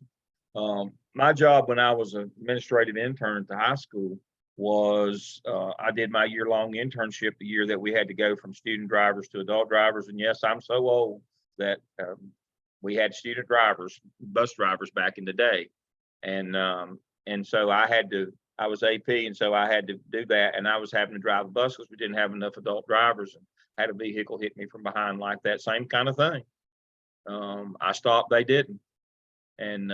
My job when I was an administrative intern at the high school was I did my year-long internship the year that we had to go from student drivers to adult drivers. And yes, I'm so old that we had student drivers, bus drivers back in the day. And so I was AP, and so I had to do that. And I was having to drive a bus because we didn't have enough adult drivers, and had a vehicle hit me from behind like that, same kind of thing. I stopped, they didn't. And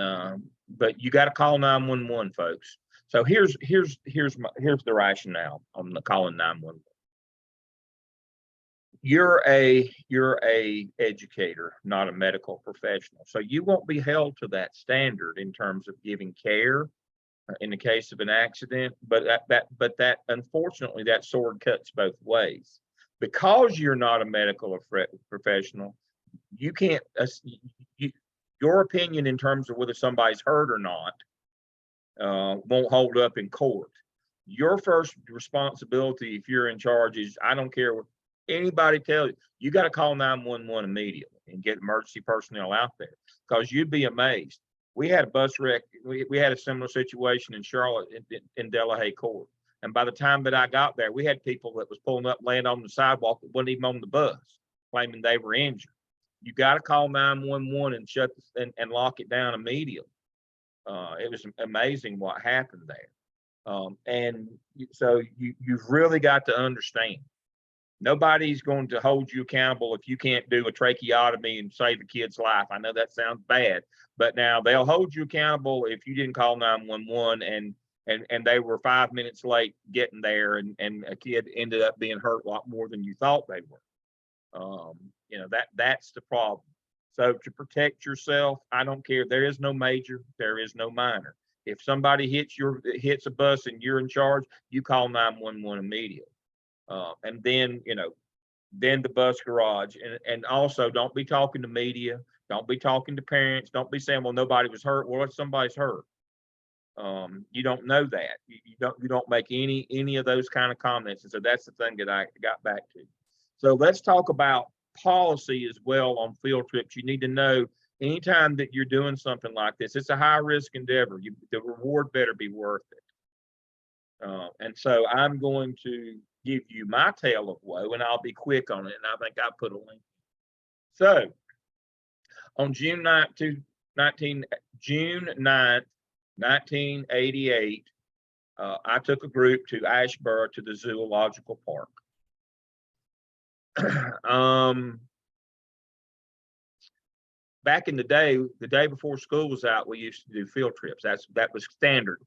but you got to call 911, folks. So here's the rationale on the calling 911. You're a educator, not a medical professional. So you won't be held to that standard in terms of giving care in the case of an accident. But that unfortunately, that sword cuts both ways. Because you're not a medical professional, you can't, your opinion in terms of whether somebody's hurt or not won't hold up in court. Your first responsibility, if you're in charge, is I don't care what anybody tells you, you got to call 911 immediately and get emergency personnel out there, because you'd be amazed. We had a bus wreck. We had a similar situation in Charlotte in Delahaye Court. And by the time that I got there, we had people that was pulling up, laying on the sidewalk that wasn't even on the bus, claiming they were injured. You got to call 911 and shut this, and lock it down immediately. It was amazing what happened there. And so you've really got to understand, nobody's going to hold you accountable if you can't do a tracheotomy and save a kid's life. I know that sounds bad, but now they'll hold you accountable if you didn't call 911 and they were 5 minutes late getting there, and a kid ended up being hurt a lot more than you thought they were. That's the problem. So to protect yourself, I don't care. There is no major, there is no minor. If somebody hits a bus and you're in charge, you call 911 immediately. And then the bus garage, and also don't be talking to media, don't be talking to parents, don't be saying, well, nobody was hurt. Well, if somebody's hurt, you don't know that. You don't make any of those kind of comments. And so that's the thing that I got back to. So let's talk about policy as well on field trips. You need to know anytime that you're doing something like this, it's a high risk endeavor. The reward better be worth it. And so I'm going to give you my tale of woe, and I'll be quick on it. And I think I put a link. So on June 9th, 1988, I took a group to Asheboro to the zoological park. Back in the day before school was out, we used to do field trips. That was standard.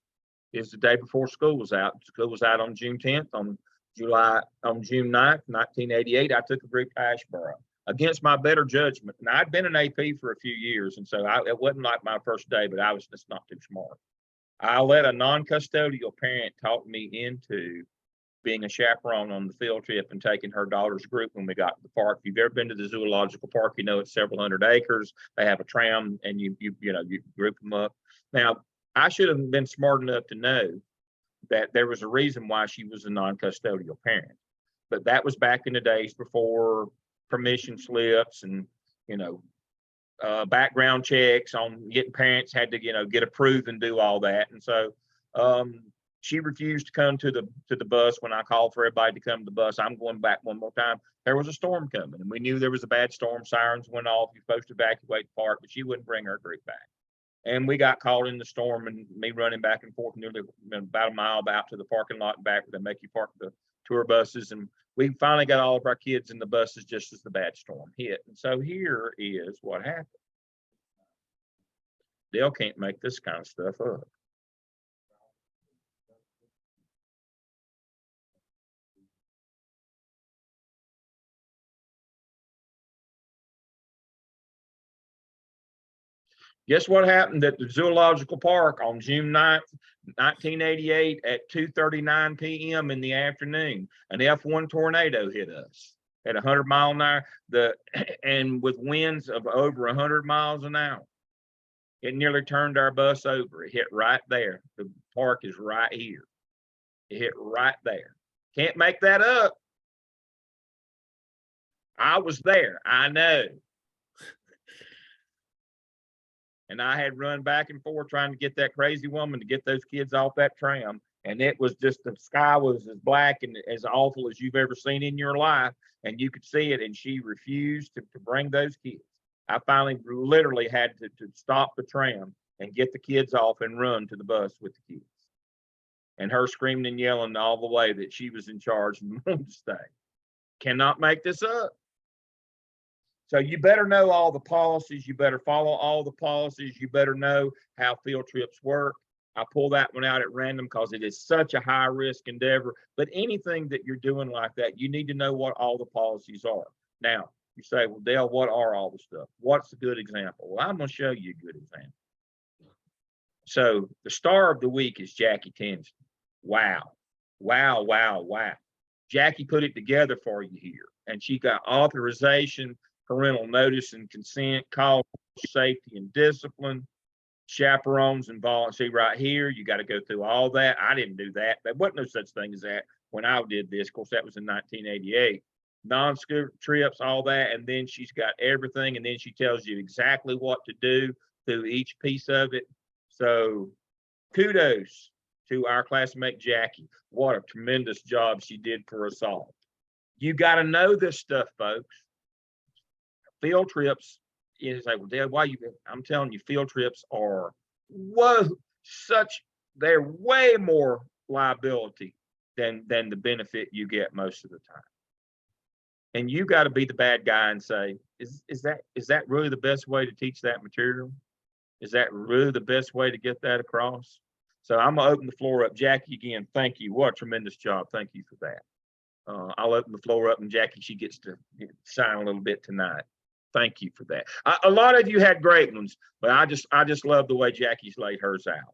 Is the day before school was out. School was out on June 10th. On June 9th, 1988, I took a group to Asheboro against my better judgment. And I'd been an AP for a few years, and so it wasn't like my first day, but I was just not too smart. I let a non-custodial parent talk me into being a chaperone on the field trip and taking her daughter's group when we got to the park. If you've ever been to the zoological park, you know it's several hundred acres. They have a tram, and you group them up. Now, I should have been smart enough to know that there was a reason why she was a non-custodial parent, but that was back in the days before permission slips and background checks on getting parents had to get approved and do all that. And so she refused to come to the bus when I called for everybody to come to the bus. I'm going back one more time. There was a storm coming, and we knew there was a bad storm. Sirens went off. You're supposed to evacuate the park, but she wouldn't bring her group back. And we got caught in the storm, and me running back and forth nearly about a mile out to the parking lot and back where they make you park the tour buses. And we finally got all of our kids in the buses just as the bad storm hit. And so here is what happened. Dale can't make this kind of stuff up. Guess what happened at the zoological park on June 9th, 1988 at 2:39 p.m. in the afternoon? An F1 tornado hit us. at 100 mile an hour, and with winds of over 100 miles an hour. It nearly turned our bus over. It hit right there. The park is right here. It hit right there. Can't make that up. I was there. I know. And I had run back and forth trying to get that crazy woman to get those kids off that tram. And it was just, the sky was as black and as awful as you've ever seen in your life. And you could see it. And she refused to bring those kids. I finally literally had to stop the tram and get the kids off and run to the bus with the kids. And her screaming and yelling all the way that she was in charge and wanted to stay. Cannot make this up. So you better know all the policies. You better follow all the policies. You better know how field trips work. I pull that one out at random because it is such a high risk endeavor. But anything that you're doing like that, you need to know what all the policies are. Now, you say, well, Dale, what are all the stuff? What's a good example? Well, I'm going to show you a good example. So the star of the week is Jackie Tinston. Wow. Wow, wow, wow. Jackie put it together for you here. And she got authorization, parental notice and consent, call safety and discipline, chaperones and volunteer right here. You got to go through all that. I didn't do that. There wasn't no such thing as that when I did this. Of course, that was in 1988. Non-school trips, all that. And then she's got everything. And then she tells you exactly what to do through each piece of it. So kudos to our classmate, Jackie. What a tremendous job she did for us all. You got to know this stuff, folks. Field trips, is like, well, Dad, why you? I'm telling you, field trips are they're way more liability than the benefit you get most of the time. And you got to be the bad guy and say, is that really the best way to teach that material? Is that really the best way to get that across? So I'm gonna open the floor up. Jackie, again, thank you. What a tremendous job. Thank you for that. I'll open the floor up, and Jackie, she gets to shine a little bit tonight. Thank you for that. A lot of you had great ones, but I just love the way Jackie's laid hers out.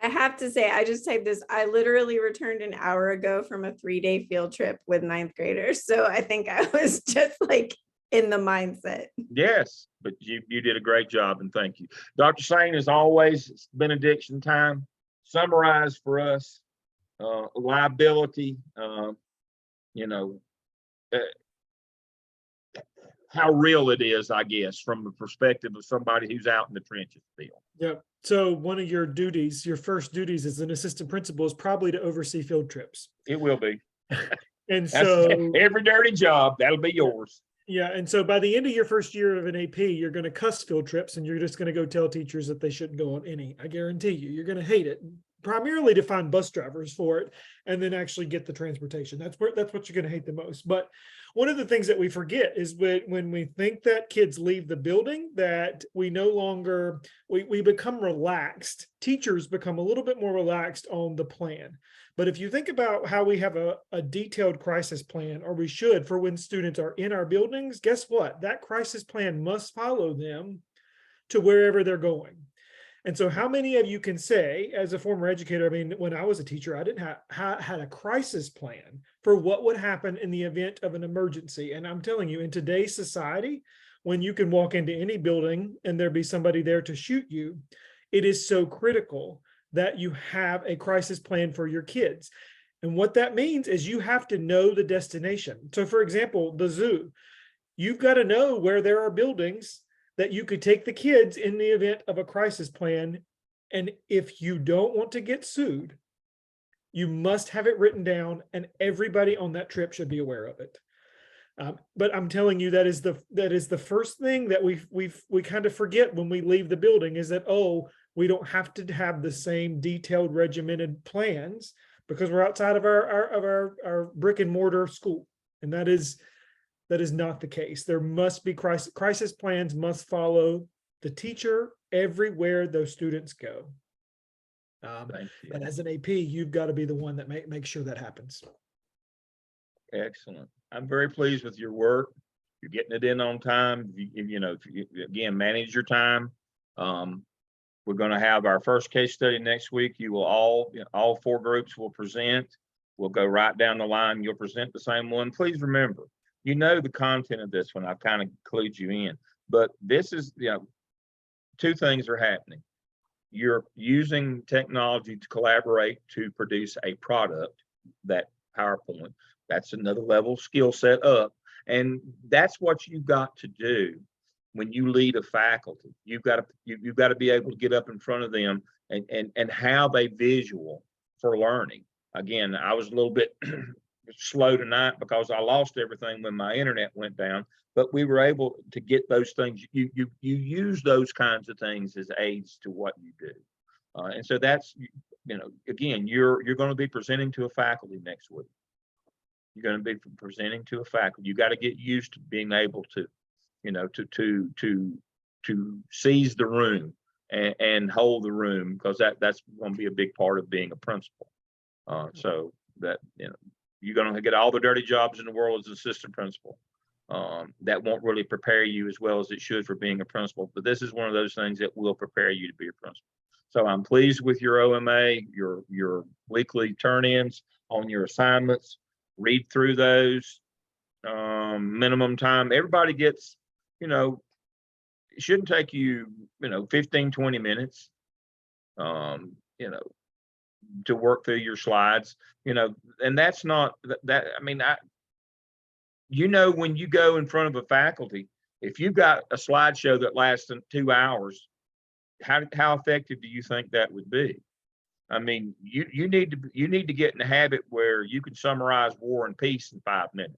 I have to say, I just typed this. I literally returned an hour ago from a 3-day field trip with 9th graders. So I think I was just like in the mindset. Yes, but you did a great job, and thank you. Dr. Sain, as always, it's benediction time. Summarize for us liability, how real it is, I guess, from the perspective of somebody who's out in the trenches field. Yeah. So one of your duties, your first duties as an assistant principal is probably to oversee field trips. It will be. And so every dirty job, that'll be yours. Yeah. And so by the end of your first year of an AP, you're going to cuss field trips and you're just going to go tell teachers that they shouldn't go on any. I guarantee you, you're going to hate it, primarily to find bus drivers for it and then actually get the transportation. That's what you're going to hate the most. But one of the things that we forget is when we think that kids leave the building, that we no longer, we become relaxed. Teachers become a little bit more relaxed on the plan. But if you think about how we have a detailed crisis plan, or we should, for when students are in our buildings, guess what? That crisis plan must follow them to wherever they're going. And so how many of you can say, as a former educator, I mean, when I was a teacher, I didn't had a crisis plan for what would happen in the event of an emergency. And I'm telling you, in today's society, when you can walk into any building and there be somebody there to shoot you, it is so critical that you have a crisis plan for your kids. And what that means is you have to know the destination. So for example, the zoo, you've got to know where there are buildings that you could take the kids in the event of a crisis plan. And if you don't want to get sued, you must have it written down, and everybody on that trip should be aware of it. But I'm telling you, that is the first thing that we kind of forget when we leave the building, is that, oh, we don't have to have the same detailed regimented plans because we're outside of our brick and mortar school. And that is not the case. There must be crisis plans must follow the teacher everywhere those students go. And as an AP, you've got to be the one that makes sure that happens. Excellent. I'm very pleased with your work. You're getting it in on time. Again, manage your time. We're going to have our first case study next week. You will all 4 groups will present. We'll go right down the line. You'll present the same one. Please remember, you know the content of this one. I've kind of clued you in, but this is, two things are happening. You're using technology to collaborate to produce a product, that PowerPoint. That's another level skill set up. And that's what you've got to do when you lead a faculty. You've got to be able to get up in front of them and have a visual for learning. Again, I was a little bit slow tonight because I lost everything when my internet went down, but we were able to get those things. You use those kinds of things as aids to what you do. And so that's, again, you're going to be presenting to a faculty next week. You're going to be presenting to a faculty. You got to get used to being able to, to seize the room and hold the room, because that's going to be a big part of being a principal. So that, you're going to get all the dirty jobs in the world as an assistant principal. That won't really prepare you as well as it should for being a principal. But this is one of those things that will prepare you to be a principal. So I'm pleased with your OMA, your weekly turn-ins on your assignments. Read through those. Minimum time. Everybody gets, it shouldn't take you, 15, 20 minutes, to work through your slides, and that's not that. I mean, when you go in front of a faculty, if you've got a slideshow that lasts 2 hours, how effective do you think that would be? I mean, you need to get in the habit where you can summarize War and Peace in 5 minutes.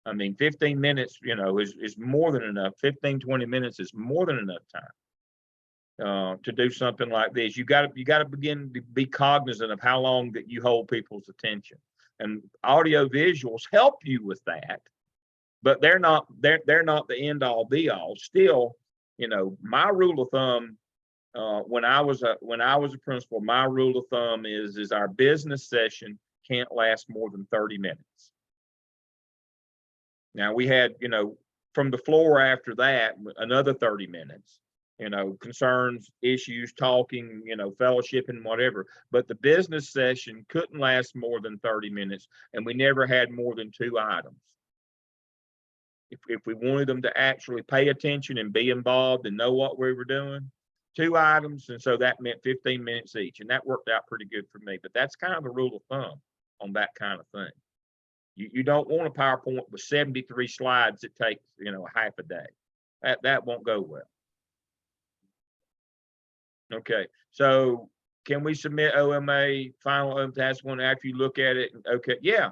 I mean, 15 minutes, is more than enough. 15, 20 minutes is more than enough time to do something like this. You got to begin to be cognizant of how long that you hold people's attention. And audio visuals help you with that, but they're not the end all be all. Still, my rule of thumb, when I was a principal, my rule of thumb is our business session can't last more than 30 minutes. Now we had, from the floor after that, another 30 minutes, concerns, issues, talking, fellowship and whatever. But the business session couldn't last more than 30 minutes, and we never had more than 2 items. If we wanted them to actually pay attention and be involved and know what we were doing, 2 items. And so that meant 15 minutes each. And that worked out pretty good for me. But that's kind of the rule of thumb on that kind of thing. You don't want a PowerPoint with 73 slides that takes, half a day. That won't go well. Okay, so can we submit OMA, final task one after you look at it? Okay, yeah.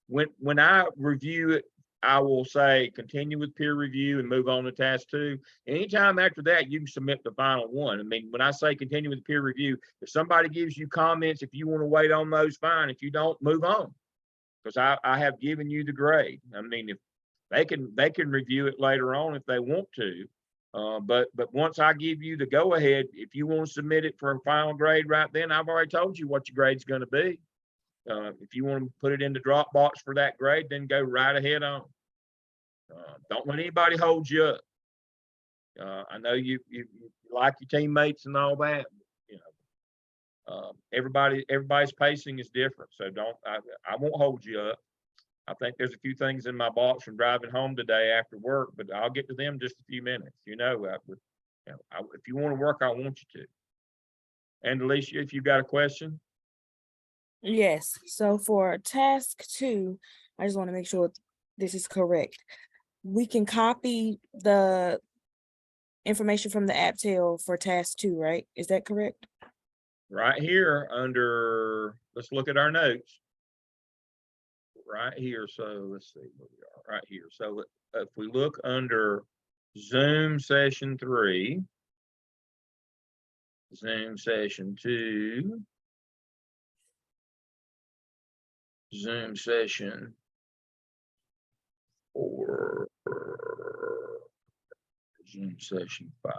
When I review it, I will say continue with peer review and move on to task 2. Anytime after that, you can submit the final one. I mean, when I say continue with peer review, if somebody gives you comments, if you want to wait on those, fine. If you don't, move on. Because I have given you the grade. I mean, if they can review it later on if they want to. But once I give you the go ahead, if you want to submit it for a final grade right then, I've already told you what your grade's going to be. If you want to put it in the Dropbox for that grade, then go right ahead on. Don't let anybody hold you up. I know you like your teammates and all that. Everybody's pacing is different, so I won't hold you up. I think there's a few things in my box from driving home today after work, but I'll get to them in just a few minutes. If you want to work, I want you to. And Alicia, if you've got a question. Yes, so for task 2, I just want to make sure this is correct. We can copy the information from the AppTel for task 2, right? Is that correct? Right here under, let's look at our notes. Right here, so let's see where we are. Right here. So if we look under Zoom session 3, Zoom session 2, Zoom session 4, Zoom session 5.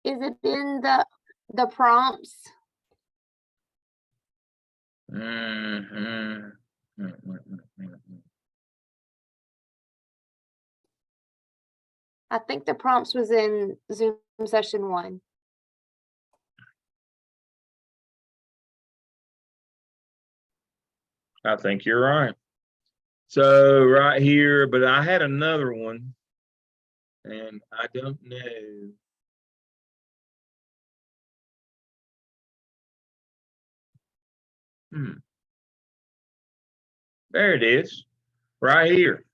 Is it in the The prompts, Mhm. I think the prompts was in Zoom session 1. I think you're right. So right here, but I had another one and I don't know. There it is, right here,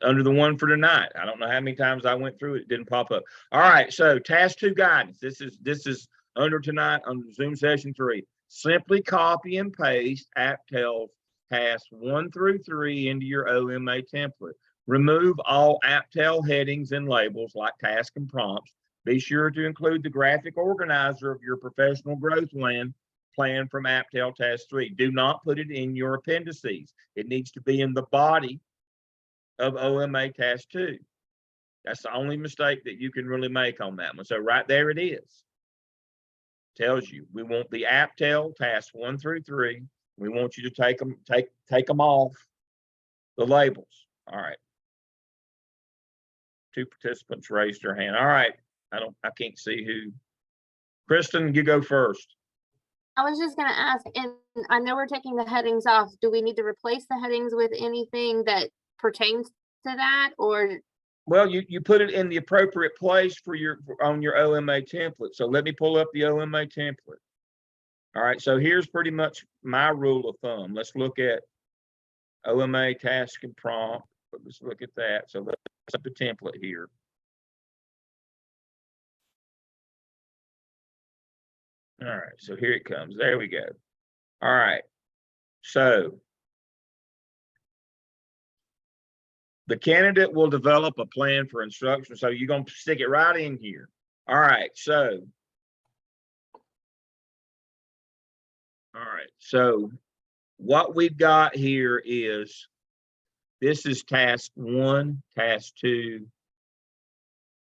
under the one for tonight. I don't know how many times I went through it, it didn't pop up. All right, so task 2 guidance. This is under tonight on Zoom session 3. Simply copy and paste AppTel's tasks 1 through 3 into your OMA template. Remove all AppTel headings and labels like task and prompts. Be sure to include the graphic organizer of your professional growth plan from AppTel Task 3. Do not put it in your appendices. It needs to be in the body of OMA Task 2. That's the only mistake that you can really make on that one. So right there it is. Tells you we want the AppTel Tasks 1 through 3. We want you to take them off the labels. All right. 2 participants raised their hand. All right. I can't see who. Kristen, you go first. I was just gonna ask, and I know we're taking the headings off. Do we need to replace the headings with anything that pertains to that, or? Well, you put it in the appropriate place on your OMA template. So let me pull up the OMA template. All right, so here's pretty much my rule of thumb. Let's look at OMA task and prompt. Let's look at that. So let's up the template here. All right, so here it comes. There we go. All right, so the candidate will develop a plan for instruction. So you're going to stick it right in here. All right, so what we've got here is, this is task 1, task 2,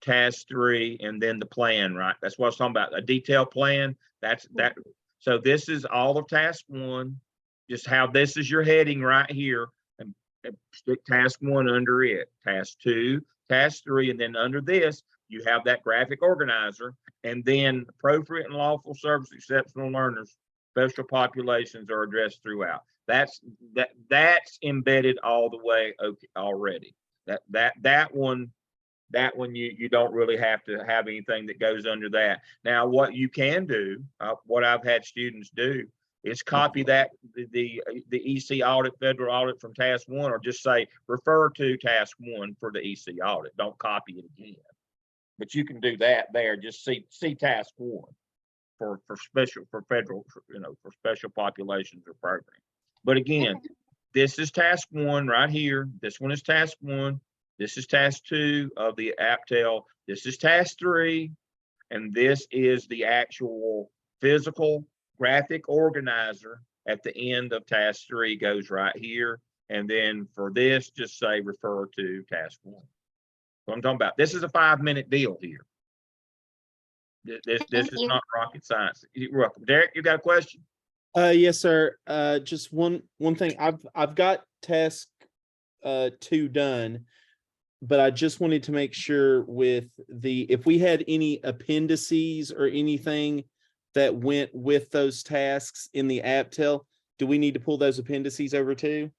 task 3, and then the plan, right? That's what I was talking about, a detailed plan. That's that. So this is all of task 1, just how this is your heading right here, and stick task 1 under it, task 2, task 3, and then under this, you have that graphic organizer, and then appropriate and lawful service exceptional learners, special populations are addressed throughout. That's embedded all the way already. That one you don't really have to have anything that goes under that. Now, what you can do, what I've had students do, is copy that the EC audit, federal audit from task 1, or just say refer to task 1 for the EC audit. Don't copy it again. But you can do that there. Just see task 1 for federal, for special populations or programs. But again, this is task 1 right here. This one is task 1. This is task 2 of the AppTel. This is task 3, and this is the actual physical graphic organizer at the end of task 3 goes right here. And then for this, just say refer to task 1. So I'm talking about, this is a 5-minute deal here. This is not rocket science. You're welcome. Derek, you got a question? Yes, sir. Just one thing. I've got task 2 done, but I just wanted to make sure with if we had any appendices or anything that went with those tasks in the AppTel, do we need to pull those appendices over too?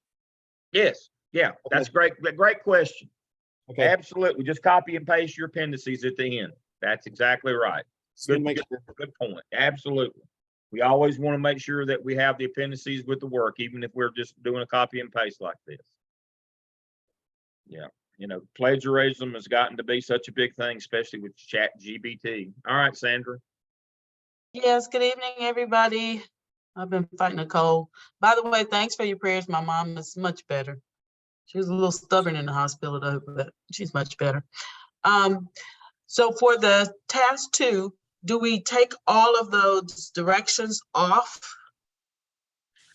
Yes. Yeah, that's great. Great question. Okay. Absolutely. Just copy and paste your appendices at the end. That's exactly right. Good point. Absolutely. We always want to make sure that we have the appendices with the work, even if we're just doing a copy and paste like this. Yeah. Plagiarism has gotten to be such a big thing, especially with ChatGPT. All right, Sandra. Yes, good evening, everybody. I've been fighting a cold. By the way, thanks for your prayers. My mom is much better. She was a little stubborn in the hospital though, but she's much better. So for the task 2, do we take all of those directions off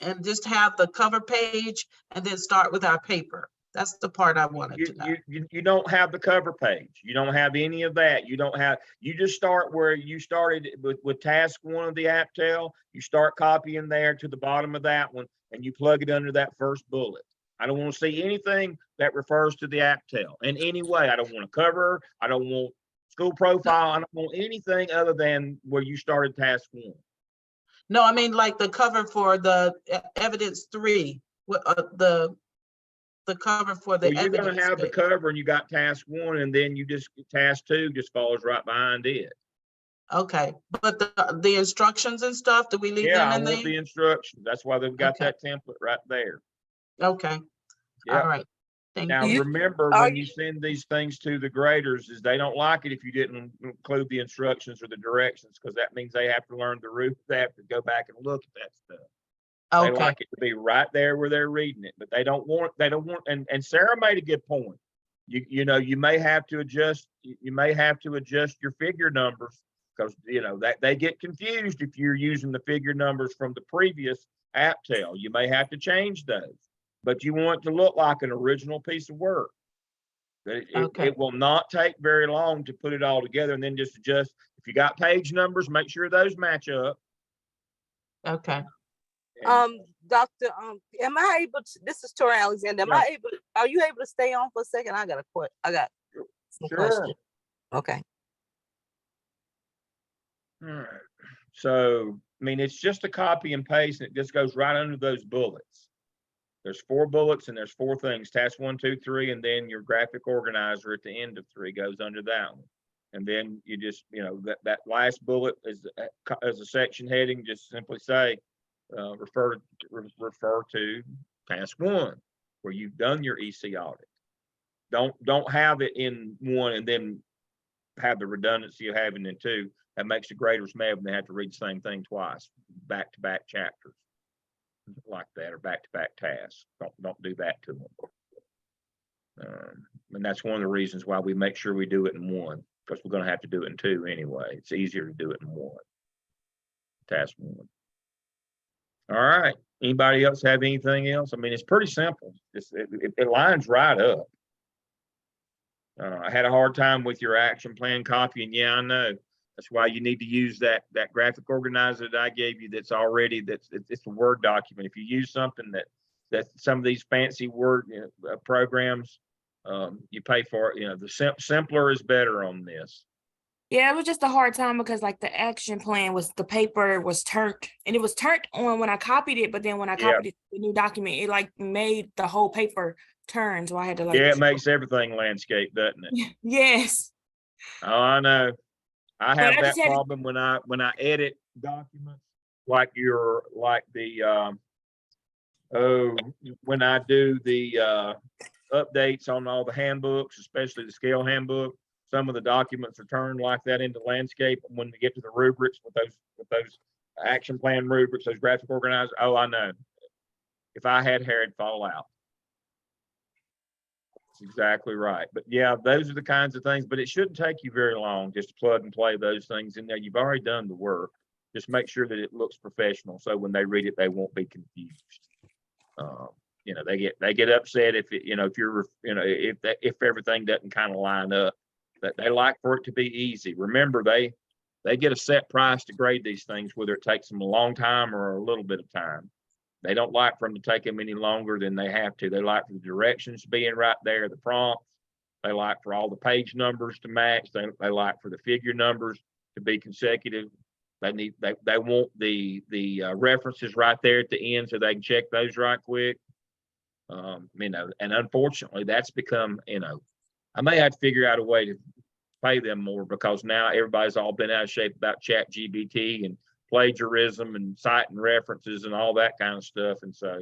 and just have the cover page and then start with our paper? That's the part I wanted to know. You don't have the cover page. You don't have any of that. You just start where you started with task 1 of the AppTel. You start copying there to the bottom of that one and you plug it under that first bullet. I don't want to see anything that refers to the AppTel in any way. I don't want a cover. I don't want school profile. I don't want anything other than where you started task 1. No, I mean like the cover for the evidence 3, the cover for the Well, you're evidence. gonna have the cover and you got task 1 and then you just task 2 just follows right behind it. Okay, but the instructions and stuff, do we leave Yeah, them I in want there? the instructions. That's why they've got Okay. that template right there. Okay, Yeah. all right. Thank Now, you. remember, Are when you send these things to the graders, is they don't like it if you didn't include the instructions or the directions, because that means they have to learn the route. They have to go back and look at that stuff. They Okay, like it to be right there where they're reading it, but they don't want, and Sarah made a good point. You know, you may have to adjust your figure numbers because, you know, that they get confused if you're using the figure numbers from the previous AppTel. You may have to change those, but you want it to look like an original piece of work. Okay. It will not take very long to put it all together and then just adjust. If you got page numbers, make sure those match up. okay. Doctor, am I able to, this is Tori Alexander, Yeah. are you able to stay on for a second? I got some Sure. questions. Okay. All right. So, I mean, it's just a copy and paste, and it just goes right under those bullets. There's 4 bullets and there's 4 things, task 1, 2, 3, and then your graphic organizer at the end of 3 goes under that one. And then you just, you know, that last bullet is as a section heading, just simply say, refer to task 1, where you've done your EC audit. Don't have it in 1 and then have the redundancy of having it in 2. That makes the graders mad when they have to read the same thing twice, back-to-back chapters like that, or back-to-back tasks. Don't do that to them. And that's one of the reasons why we make sure we do it in 1, because we're going to have to do it in 2 anyway. It's easier to do it in 1. Task 1. All right. Anybody else have anything else? I mean, it's pretty simple. It lines right up. I had a hard time with your action plan copy, and yeah, I know. That's why you need to use that graphic organizer that I gave you. It's a Word document. If you use something that some of these fancy Word programs, you pay for it. You know, the simpler is better on this. Yeah, it was just a hard time because like the action plan the paper was turned and it was turned on when I copied it, but then when I copied it to the new document, it like made the whole paper turn. So I had to like. Yeah, it makes everything landscape, doesn't it? Yes. Oh, I know. I have I that just had to- problem when I edit documents, like when I do the updates on all the handbooks, especially the scale handbook. Some of the documents are turned like that into landscape. And when we get to the rubrics with those action plan rubrics, those graphic organizers, oh, I know. If I had hair, it'd fall out. That's exactly right. But yeah, those are the kinds of things, but it shouldn't take you very long just to plug and play those things in there. You've already done the work. Just make sure that it looks professional. So when they read it, they won't be confused. You know, they get upset if if everything doesn't kind of line up. That they like for it to be easy. Remember, they get a set price to grade these things, whether it takes them a long time or a little bit of time. They don't like for them to take them any longer than they have to. They like for the directions being right there, the prompts. They like for all the page numbers to match. They like for the figure numbers to be consecutive. They want the references right there at the end so they can check those right quick. You know, and unfortunately, that's become, you know, I may have to figure out a way to pay them more, because now everybody's all been out of shape about ChatGPT and plagiarism and citing references and all that kind of stuff. And so,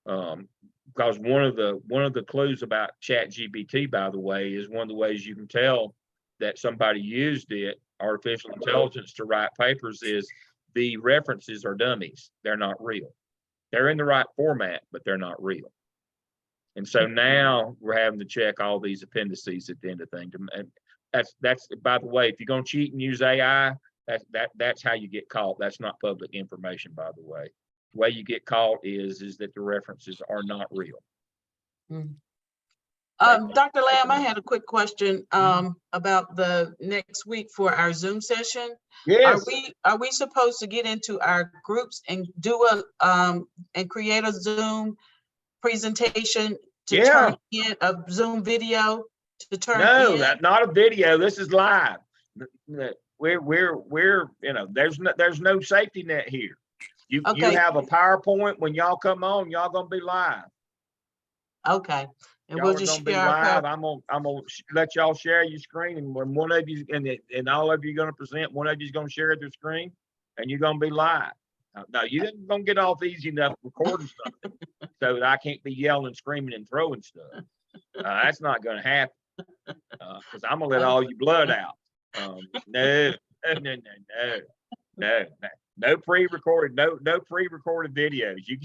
because one of the clues about ChatGPT, by the way, is one of the ways you can tell that somebody used artificial intelligence, to write papers is the references are dummies. They're not real. They're in the right format, but they're not real. And so now we're having to check all these appendices at the end of things. And that's by the way, if you're going to cheat and use AI, that's how you get caught. That's not public information, by the way. The way you get caught is that the references are not real. Dr. Lamb, I had a quick question, about the next week for our Zoom session. Yes, Are we supposed to get into our groups and do and create a Zoom presentation to Yeah. turn in a Zoom video to turn no, in? that's not a video. This is live. We're, you know, there's no safety net here. You Okay. have a PowerPoint. When y'all come on, y'all gonna be live. Okay, and Y'all we'll are just gonna be share our live. PowerPoint. I'm gonna let y'all share your screen, and when one of you and all of you gonna present, one of you's gonna share their screen, and you're gonna be live. Now you ain't gonna get off easy enough recording something so that I can't be yelling, screaming, and throwing stuff. That's not gonna happen because I'm gonna let all your blood out. No, no pre-recorded, no pre-recorded videos. You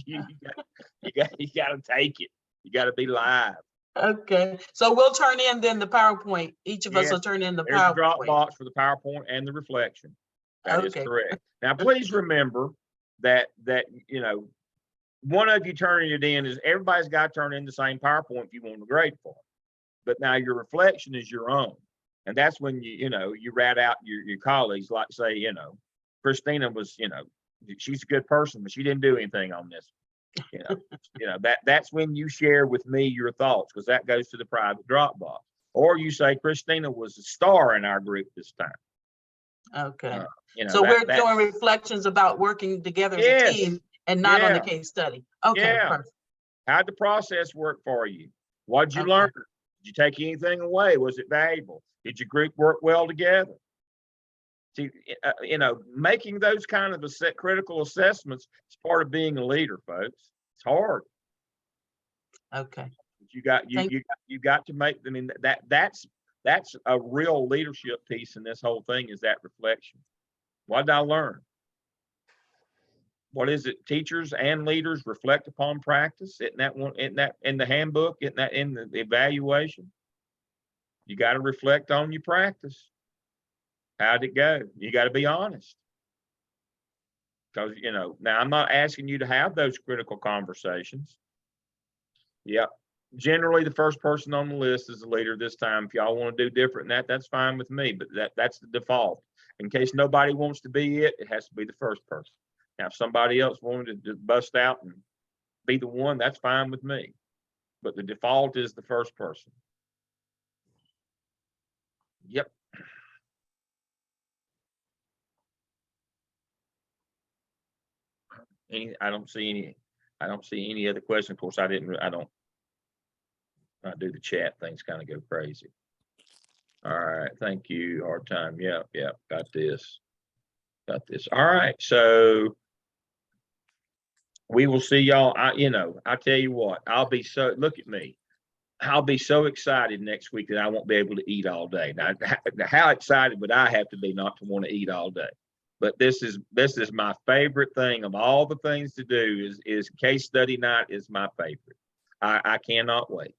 got to take it. You got to be live. Okay, so we'll turn in then the PowerPoint. Each of us Yes, will turn in the There's a PowerPoint. Dropbox for the PowerPoint and the reflection. That is Okay. correct. Now, please remember that you know, one of you turning it in is everybody's got to turn in the same PowerPoint if you want to grade for it. But now your reflection is your own, and that's when you rat out your colleagues. Like say, Christina was, she's a good person, but she didn't do anything on this. That's when you share with me your thoughts, because that goes to the private Dropbox. Or you say Christina was a star in our group this time. Okay, so we're doing reflections about working together as a Yes. team and not on the Yeah. case study. Okay, Yeah. perfect. How'd the process work for you? What'd you Okay. learn? Did you take anything away? Was it valuable? Did your group work well together? See, making those kind of critical assessments is part of being a leader, folks. It's hard. Okay. But you got to make them in that's a real leadership piece in this whole thing, is that reflection. What did I learn? What is it? Teachers and leaders reflect upon practice. Isn't that in the handbook? Isn't that in the evaluation? You got to reflect on your practice. How'd it go? You got to be honest. Because, now I'm not asking you to have those critical conversations. Yep. Generally, the first person on the list is the leader this time. If y'all want to do different than that, that's fine with me, but that's the default. In case nobody wants to be it, it has to be the first person. Now, if somebody else wanted to bust out and be the one, that's fine with me. But the default is the first person. Yep. I don't see any other question. Of course, I don't do the chat. Things kind of go crazy. All right. Thank you. Hard time. Yep. Got this. All right. So we will see y'all. I tell you what, look at me. I'll be so excited next week that I won't be able to eat all day. Now, how excited would I have to be not to want to eat all day? But this is my favorite thing of all the things to do. Is case study night is my favorite. I cannot wait.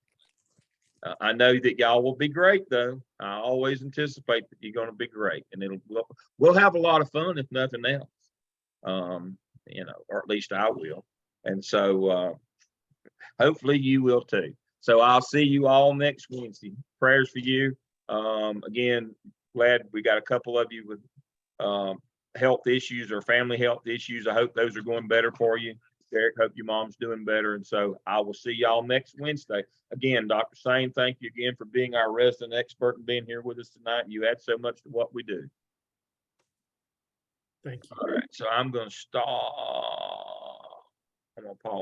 I know that y'all will be great, though. I always anticipate that you're going to be great, and we'll have a lot of fun if nothing else. Or at least I will. And so hopefully you will too. So I'll see you all next Wednesday. Prayers for you. Again, glad we got a couple of you with health issues or family health issues. I hope those are going better for you. Derek, hope your mom's doing better. And so I will see y'all next Wednesday. Again, Dr. Sane, thank you again for being our resident expert and being here with us tonight. You add so much to what we do. Thank you. All right, so I'm going to stop. I'm going to pause.